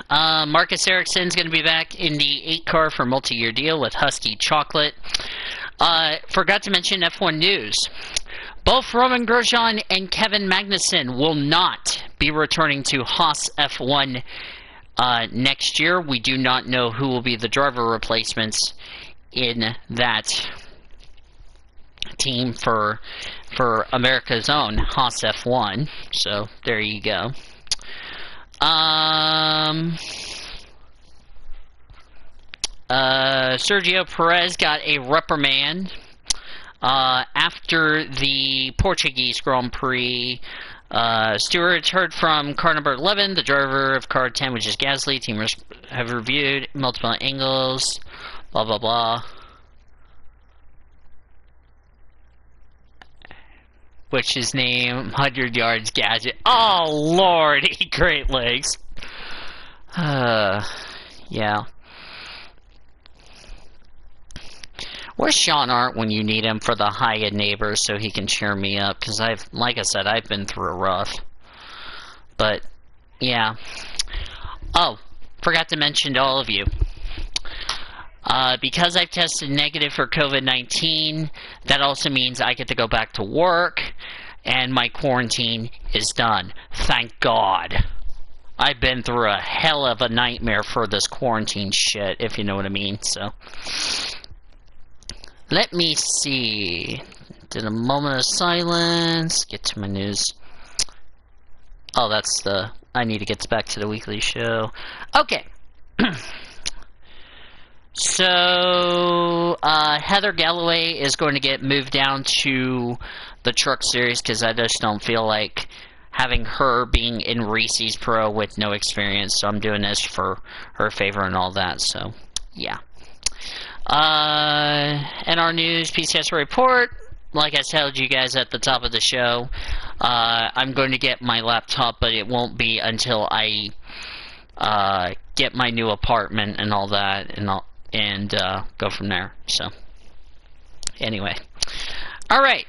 Marcus Ericsson's going to be back in the 8 car for multi-year deal with Husky Chocolate. Forgot to mention F1 news. Both Roman Grosjean and Kevin Magnussen will not be returning to Haas F1 next year. We do not know who will be the driver replacements in that team for America's own Haas F1. So there you go. Sergio Perez got a reprimand after the Portuguese Grand Prix. Stewards heard from car number 11, the driver of car 10, which is Gasly. Teamers have reviewed multiple angles, blah, blah, blah. Which is named 100 Yards Gadget. Oh, Lord, great legs. Yeah. Where's Sean Art when you need him for the Hiya neighbors so he can cheer me up? Because like I said, I've been through a rough. But, yeah. Oh, forgot to mention to all of you. Because I've tested negative for COVID-19, that also means I get to go back to work, and my quarantine is done. Thank God. I've been through a hell of a nightmare for this quarantine shit, if you know what I mean, so. Let me see. Did a moment of silence. Get to my news. Oh, that's the... I need to get back to the weekly show. Okay. So, Heather Galloway is going to get moved down to the Truck Series because I just don't feel like having her being in Reese's Pro with no experience. So I'm doing this for her favor and all that. So, yeah. And our news, PCSRA report, like I told you guys at the top of the show, I'm going to get my laptop, but it won't be until I get my new apartment and all that, and go from there. So, anyway. Alright.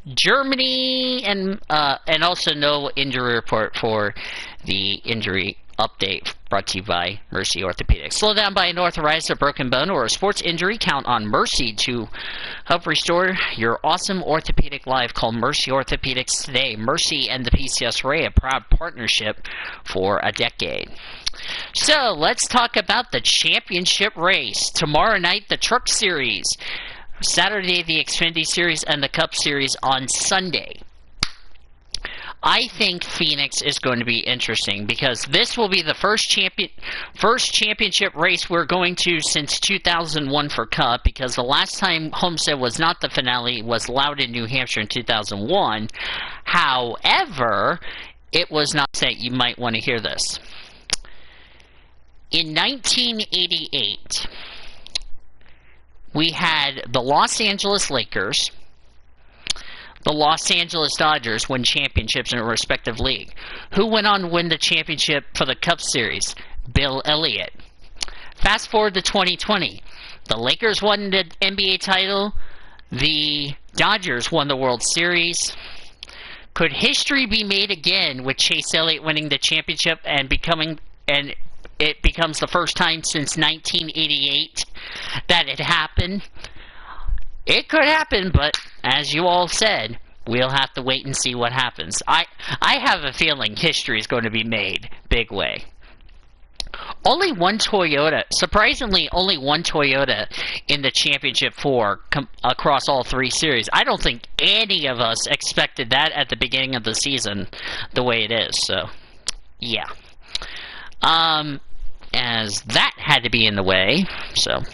Germany, and also no injury report for the injury update brought to you by Mercy Orthopedics. Slow down by an arthritis, a broken bone, or a sports injury, count on Mercy to help restore your awesome orthopedic life. Call Mercy Orthopedics today. Mercy and the PCSRA, a proud partnership for a decade. So, let's talk about the championship race. Tomorrow night, the Truck Series. Saturday, the Xfinity Series, and the Cup Series on Sunday. I think Phoenix is going to be interesting because this will be the first championship race we're going to since 2001 for Cup, because the last time Homestead was not the finale was Loudon, New Hampshire in 2001. However, it was not that you might want to hear this. In 1988, we had the Los Angeles Lakers, the Los Angeles Dodgers win championships in a respective league. Who went on to win the championship for the Cup Series? Bill Elliott. Fast forward to 2020. The Lakers won the NBA title. The Dodgers won the World Series. Could history be made again with Chase Elliott winning the championship and it becomes the first time since 1988 that it happened? It could happen, but as you all said, we'll have to wait and see what happens. I have a feeling history is going to be made big way. Only one Toyota, surprisingly, only one Toyota in the Championship 4 across all 3 series. I don't think any of us expected that at the beginning of the season the way it is, so, yeah. As that had to be in the way, so,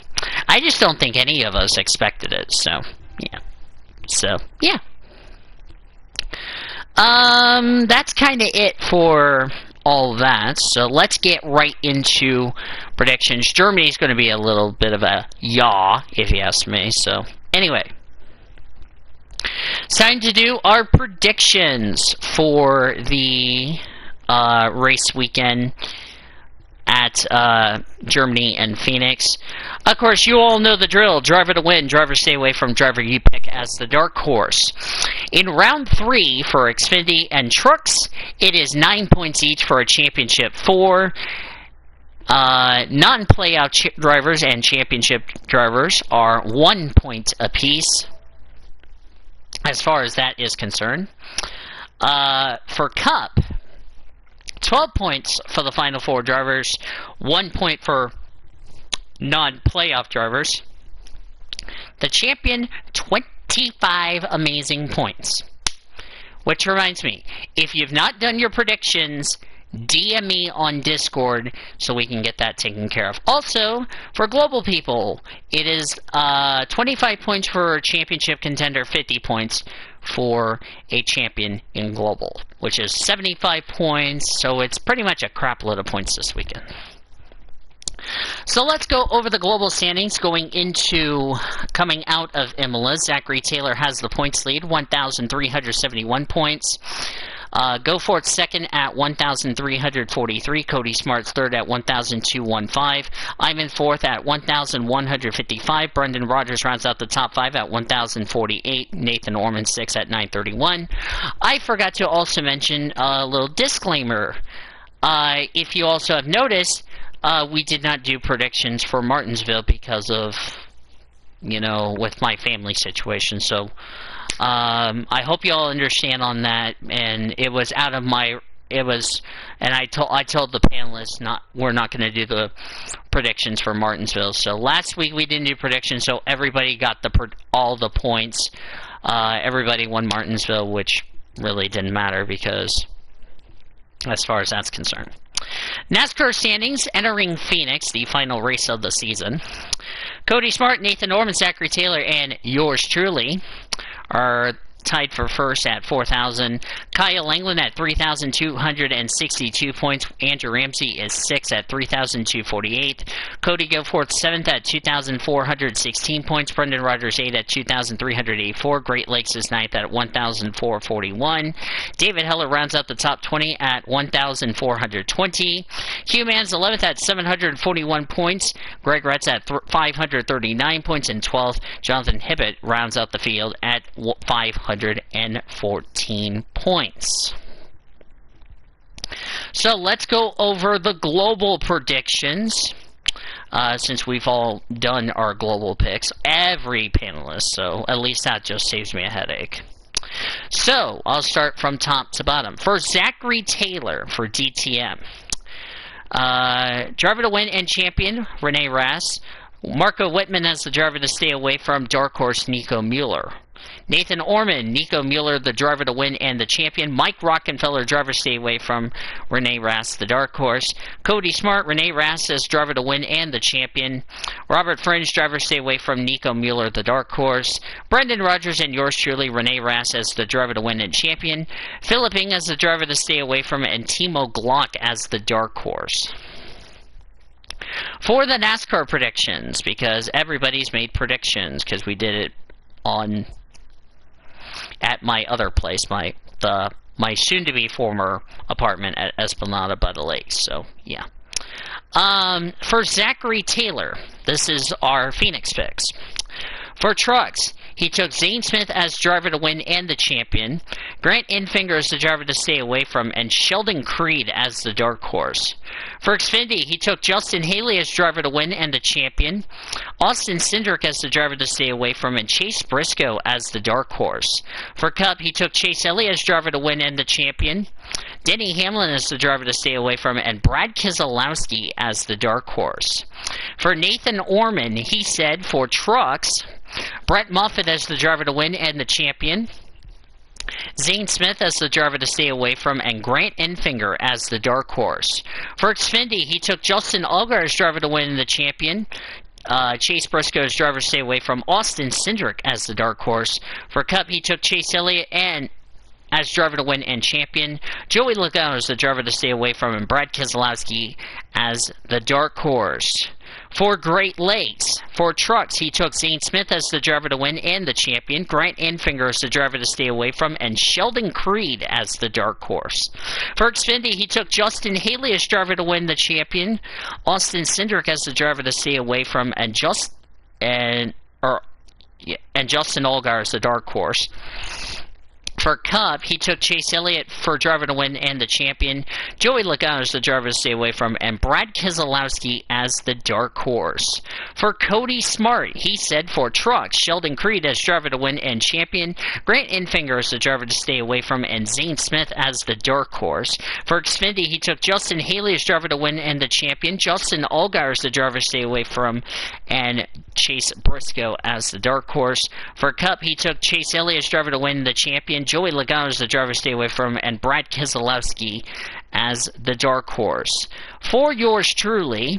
I just don't think any of us expected it, so, yeah. So, yeah. That's kind of it for all that. So let's get right into predictions. Germany's going to be a little bit of a yaw, if you ask me. So, anyway. It's time to do our predictions for the race weekend at Germany and Phoenix. Of course, you all know the drill. Driver to win, driver stay away from, driver you pick as the dark horse. In round 3 for Xfinity and trucks, it is 9 points each for a championship 4. Non-playout drivers and championship drivers are 1 point apiece, as far as that is concerned. For Cup, 12 points for the Final 4 drivers, 1 point for non-playoff drivers. The champion, 25 amazing points. Which reminds me, if you've not done your predictions, DM me on Discord so we can get that taken care of. Also, for global people, it is 25 points for a championship contender, 50 points for a champion in global, which is 75 points, so it's pretty much a crap load of points this weekend. So let's go over the global standings coming out of Imola. Zachary Taylor has the points lead, 1,371 points. Go for it second at 1,343. Cody Smart's third at 1,215. I'm in fourth at 1,155. Brendan Rogers rounds out the top 5 at 1,048. Nathan Orman 6 at 931. I forgot to also mention a little disclaimer. If you also have noticed, we did not do predictions for Martinsville because of, with my family situation. So, I hope you all understand on that. And it was out of my, and I told the panelists we're not going to do the predictions for Martinsville. So last week we didn't do predictions, so everybody got all the points. Everybody won Martinsville, which really didn't matter because, as far as that's concerned. NASCAR standings entering Phoenix, the final race of the season. Cody Smart, Nathan Norman, Zachary Taylor, and yours truly are tied for first at 4,000. Kyle Langland at 3,262 points. Andrew Ramsey is 6th at 3,248. Cody Goforth 7th at 2,416 points. Brendan Rogers 8th at 2,384. Great Lakes is 9th at 1,441. David Heller rounds out the top 20 at 1,420. Hugh Mans 11th at 741 points. Greg Retz at 539 points. And 12th, Jonathan Hibbett rounds out the field at 514 points. So let's go over the global predictions. Since we've all done our global picks, every panelist, so at least that just saves me a headache. So I'll start from top to bottom. For Zachary Taylor for DTM, driver to win and champion, Renee Rass. Marco Whitman as the driver to stay away from, dark horse Nico Mueller. Nathan Orman, Nico Mueller, the driver to win and the champion. Mike Rockenfeller, driver stay away from, Renee Rass, the dark horse. Cody Smart, Renee Rass as driver to win and the champion. Robert Fringe, driver stay away from, Nico Mueller, the dark horse. Brendan Rogers and yours truly, Renee Rass as the driver to win and champion. Philip Ing as the driver to stay away from, and Timo Glock as the dark horse. For the NASCAR predictions, because everybody's made predictions, because we did it at my other place, my soon-to-be former apartment at Esplanade by the Lake. So yeah. For Zachary Taylor, this is our Phoenix picks. For trucks, he took Zane Smith as driver to win and the champion. Grant Enfinger as the driver to stay away from, and Sheldon Creed as the dark horse. For Xfinity, he took Justin Haley as driver to win and the champion. Austin Cindric as the driver to stay away from, and Chase Briscoe as the dark horse. For Cup, he took Chase Elliott as driver to win and the champion. Denny Hamlin as the driver to stay away from, and Brad Keselowski as the dark horse. For Nathan Orman, he said for trucks, Brett Moffitt as the driver to win and the champion. Zane Smith as the driver to stay away from, and Grant Enfinger as the dark horse. For Xfinity, he took Justin Allgaier as driver to win and the champion. Chase Briscoe as driver to stay away from. Austin Cindric as the dark horse. For Cup, he took Chase Elliott as driver to win and champion. Joey Logano as the driver to stay away from, and Brad Keselowski as the dark horse. For Great Lakes, for trucks, he took Zane Smith as the driver to win and the champion. Grant Enfinger as the driver to stay away from, and Sheldon Creed as the dark horse. For Xfinity, he took Justin Haley as driver to win the champion. Austin Cindric as the driver to stay away from, and Justin Allgaier as the dark horse. For Cup, he took Chase Elliott for driver to win and the champion. Joey Logano as the driver to stay away from, and Brad Keselowski as the dark horse. For Cody Smart, he said for trucks, Sheldon Creed as driver to win and champion. Grant Enfinger as the driver to stay away from, and Zane Smith as the dark horse. For Xfinity, he took Justin Haley as driver to win and the champion. Justin Allgaier as the driver to stay away from, and Chase Briscoe as the dark horse. For Cup, he took Chase Elliott as driver to win the champion. Joey Logano as the driver to stay away from, and Brad Keselowski as the dark horse. For yours truly,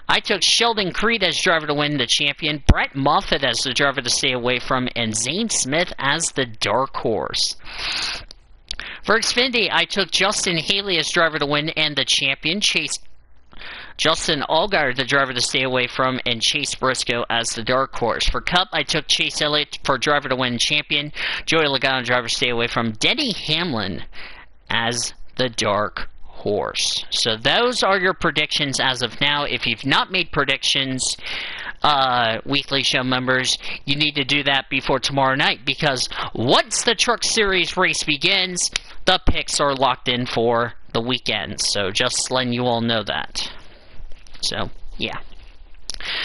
I took Sheldon Creed as driver to win the champion, Brett Moffitt as the driver to stay away from, and Zane Smith as the dark horse. For Xfinity, I took Justin Haley as driver to win and the champion, Justin Allgaier, the driver to stay away from, and Chase Briscoe as the dark horse. For Cup, I took Chase Elliott for driver to win champion, Joey Logano, driver to stay away from, Denny Hamlin as the dark horse. So those are your predictions as of now. If you've not made predictions, weekly show members, you need to do that before tomorrow night, because once the Truck Series race begins, the picks are locked in for the weekend. So just letting you all know that. So, yeah.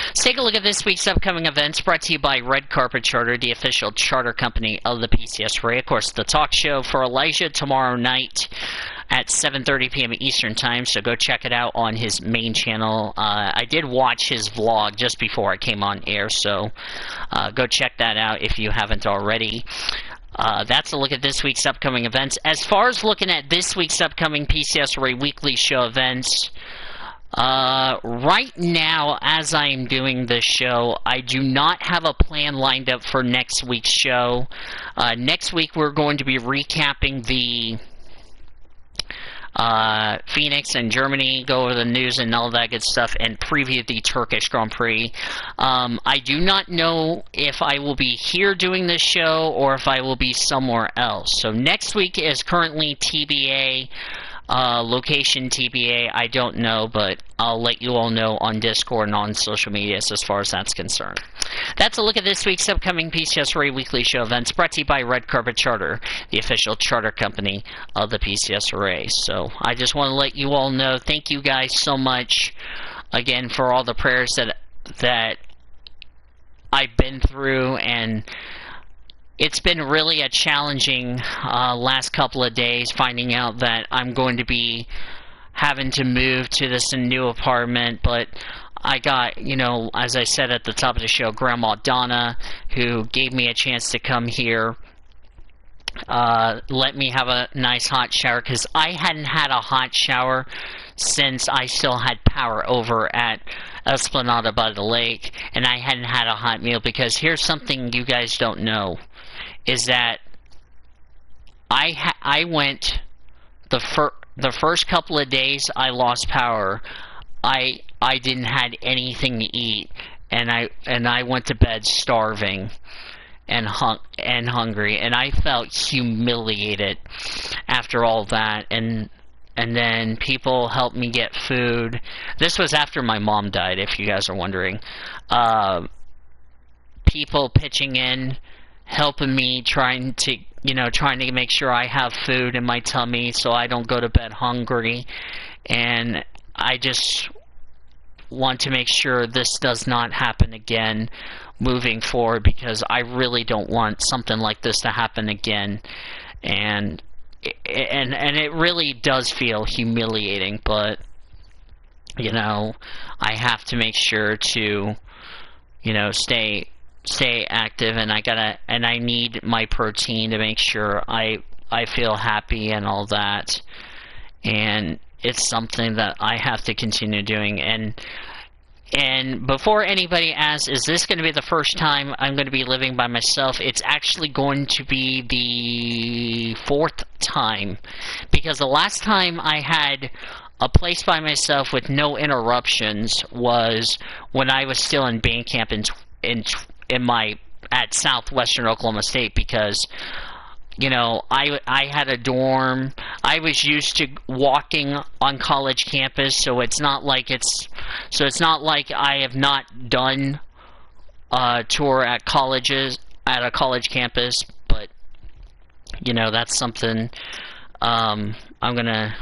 Let's take a look at this week's upcoming events, brought to you by Red Carpet Charter, the official charter company of the PCSRA. Of course, the talk show for Elijah tomorrow night at 7:30 p.m. Eastern Time, so go check it out on his main channel. I did watch his vlog just before I came on air, so go check that out if you haven't already. That's a look at this week's upcoming events. As far as looking at this week's upcoming PCSRA weekly show events, right now, as I am doing this show, I do not have a plan lined up for next week's show. Next week, we're going to be recapping the Phoenix and Germany, go over the news and all that good stuff, and preview the Turkish Grand Prix. I do not know if I will be here doing this show or if I will be somewhere else. So next week is currently TBA. Location TBA, I don't know, but I'll let you all know on Discord and on social media as far as that's concerned. That's a look at this week's upcoming PCSRA weekly show events, brought to you by Red Carpet Charter, the official charter company of the PCSRA. So I just want to let you all know, thank you guys so much again for all the prayers that I've been through, and it's been really a challenging last couple of days, finding out that I'm going to be having to move to this new apartment. But I got, as I said at the top of the show, Grandma Donna, who gave me a chance to come here, let me have a nice hot shower, because I hadn't had a hot shower since I still had power over at Esplanade by the Lake, and I hadn't had a hot meal, because here's something you guys don't know, is that I went the first couple of days I lost power, I didn't had anything to eat, and I went to bed starving and hungry, and I felt humiliated after all that, and then people helped me get food. This was after my mom died, if you guys are wondering. People pitching in helping me trying to make sure I have food in my tummy so I don't go to bed hungry. And I just want to make sure this does not happen again moving forward, because I really don't want something like this to happen again. And it really does feel humiliating, but I have to make sure to stay active, and I need my protein to make sure I feel happy and all that. And it's something that I have to continue doing. And before anybody asks, is this going to be the first time I'm going to be living by myself? It's actually going to be the 4th time, because the last time I had a place by myself with no interruptions was when I was still in band camp at Southwestern Oklahoma State, because I had a dorm. I was used to walking on college campus, so it's not like I have not done a tour at a college campus. But that's something I'm gonna.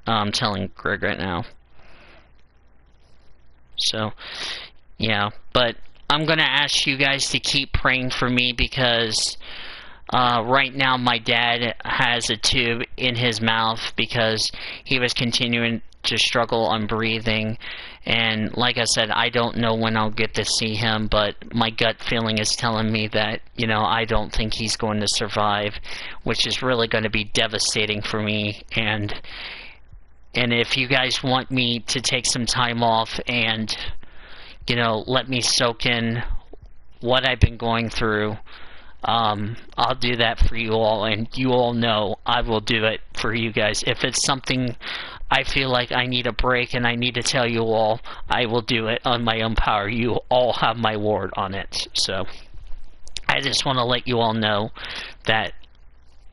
I'm telling Greg right now. So, yeah, but I'm going to ask you guys to keep praying for me, because right now my dad has a tube in his mouth because he was continuing to struggle on breathing. And like I said, I don't know when I'll get to see him, but my gut feeling is telling me that, I don't think he's going to survive, which is really going to be devastating for me. And if you guys want me to take some time off and, let me soak in what I've been going through, I'll do that for you all, and you all know I will do it for you guys. If it's something I feel like I need a break and I need to tell you all, I will do it on my own power. You all have my word on it. So I just want to let you all know that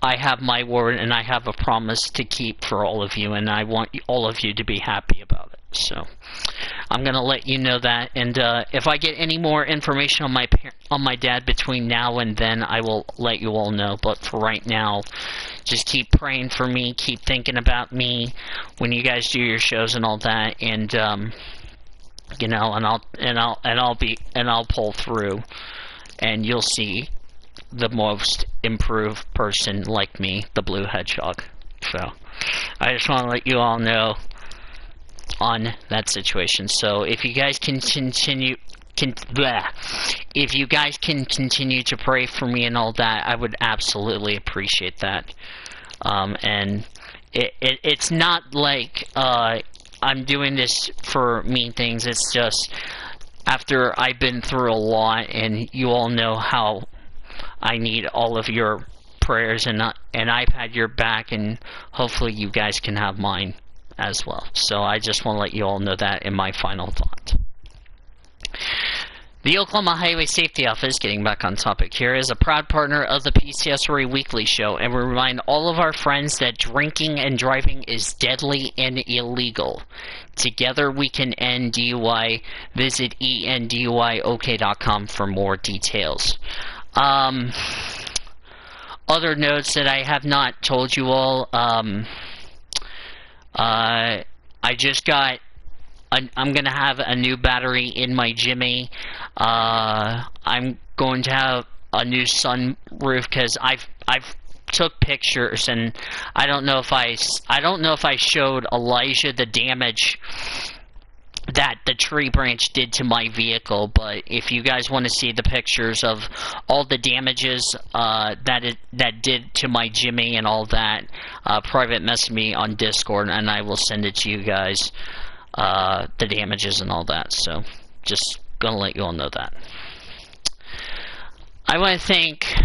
I have my word, and I have a promise to keep for all of you, and I want all of you to be happy about it. So I'm going to let you know that, and if I get any more information on my dad between now and then, I will let you all know. But for right now, just keep praying for me, keep thinking about me when you guys do your shows and all that, and I'll pull through, and you'll see the most improved person like me, the Blue Hedgehog. So I just want to let you all know on that situation. So if you guys can continue to pray for me and all that, I would absolutely appreciate that. And it's not like I'm doing this for mean things. It's just after I've been through a lot, and you all know how I need all of your prayers, and I've had your back, and hopefully you guys can have mine as well. So I just want to let you all know that in my final thought. The Oklahoma Highway Safety Office, getting back on topic here, is a proud partner of the PCSRA Weekly Show, and we remind all of our friends that drinking and driving is deadly and illegal. Together we can end DUI. Visit enduyok.com for more details. Other notes that I have not told you all, I just got, I'm going to have a new battery in my Jimmy. I'm going to have a new sunroof, because I've took pictures, and I don't know if I showed Elijah the damage that the tree branch did to my vehicle, but if you guys want to see the pictures of all the damages that did to my Jimmy and all that, private message me on Discord, and I will send it to you guys, the damages and all that. So just gonna let you all know that. I want to thank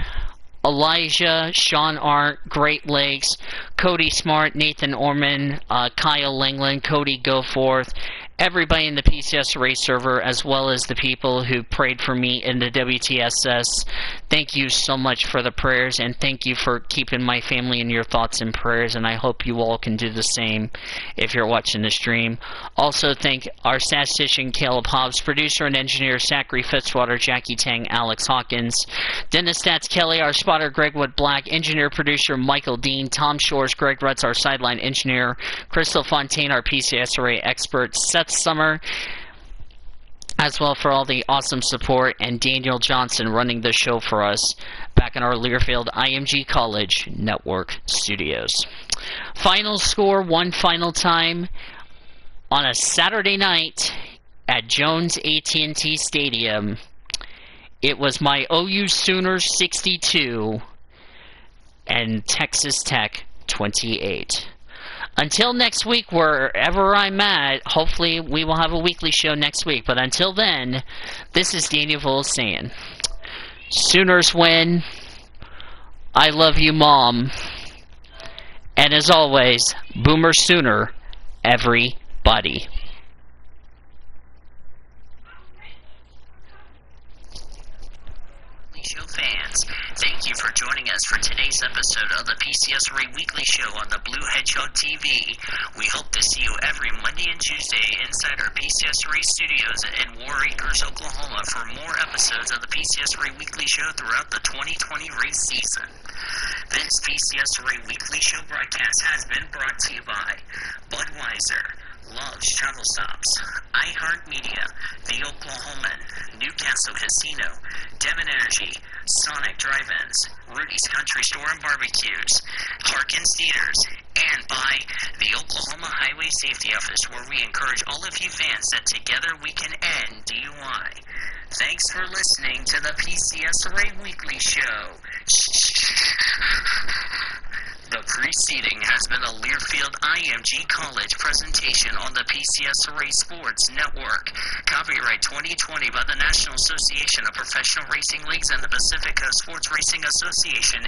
Elijah, Sean Art, Great Lakes, Cody Smart, Nathan Orman, Kyle Langland, Cody Goforth, everybody in the PCSRA server, as well as the people who prayed for me in the WTSS. Thank you so much for the prayers, and thank you for keeping my family in your thoughts and prayers, and I hope you all can do the same if you're watching the stream. Also, thank our statistician Caleb Hobbs, producer and engineer Zachary Fitzwater, Jackie Tang, Alex Hawkins, Dennis Stats Kelly, our spotter Greg Wood Black, engineer producer Michael Dean, Tom Shores, Greg Rutz, our sideline engineer, Crystal Fontaine, our PCSRA expert, Seth Summer, as well for all the awesome support, and Daniel Johnson running the show for us back in our Learfield IMG College Network studios. Final score, one final time on a Saturday night at Jones AT&T Stadium. It was my OU Sooners 62 and Texas Tech 28. Until next week, wherever I'm at, hopefully we will have a weekly show next week. But until then, this is Daniel Voles saying, Sooners win. I love you, Mom. And as always, Boomer Sooner, everybody. Show fans, thank you for joining us for today's episode of the PCSRA Weekly Show on the Blue Hedgehog TV. We hope to see you every Monday and Tuesday inside our PCSRA studios in War Acres, Oklahoma for more episodes of the PCSRA Weekly Show throughout the 2020 race season. This PCSRA Weekly Show broadcast has been brought to you by Budweiser, Love's Travel Stops, iHeartMedia, The Oklahoman, Newcastle Casino, Devon Energy, Sonic Drive-Ins, Rudy's Country Store and Barbecues, Harkins Theaters, and by the Oklahoma Highway Safety Office, where we encourage all of you fans that together we can end DUI. Thanks for listening to the PCSRA Weekly Show. The preceding has been a Learfield IMG College presentation on the PCSRA Sports Network. Copyright 2020 by the National Association of Professional Racing Leagues and the Pacific Coast Sports Racing Association.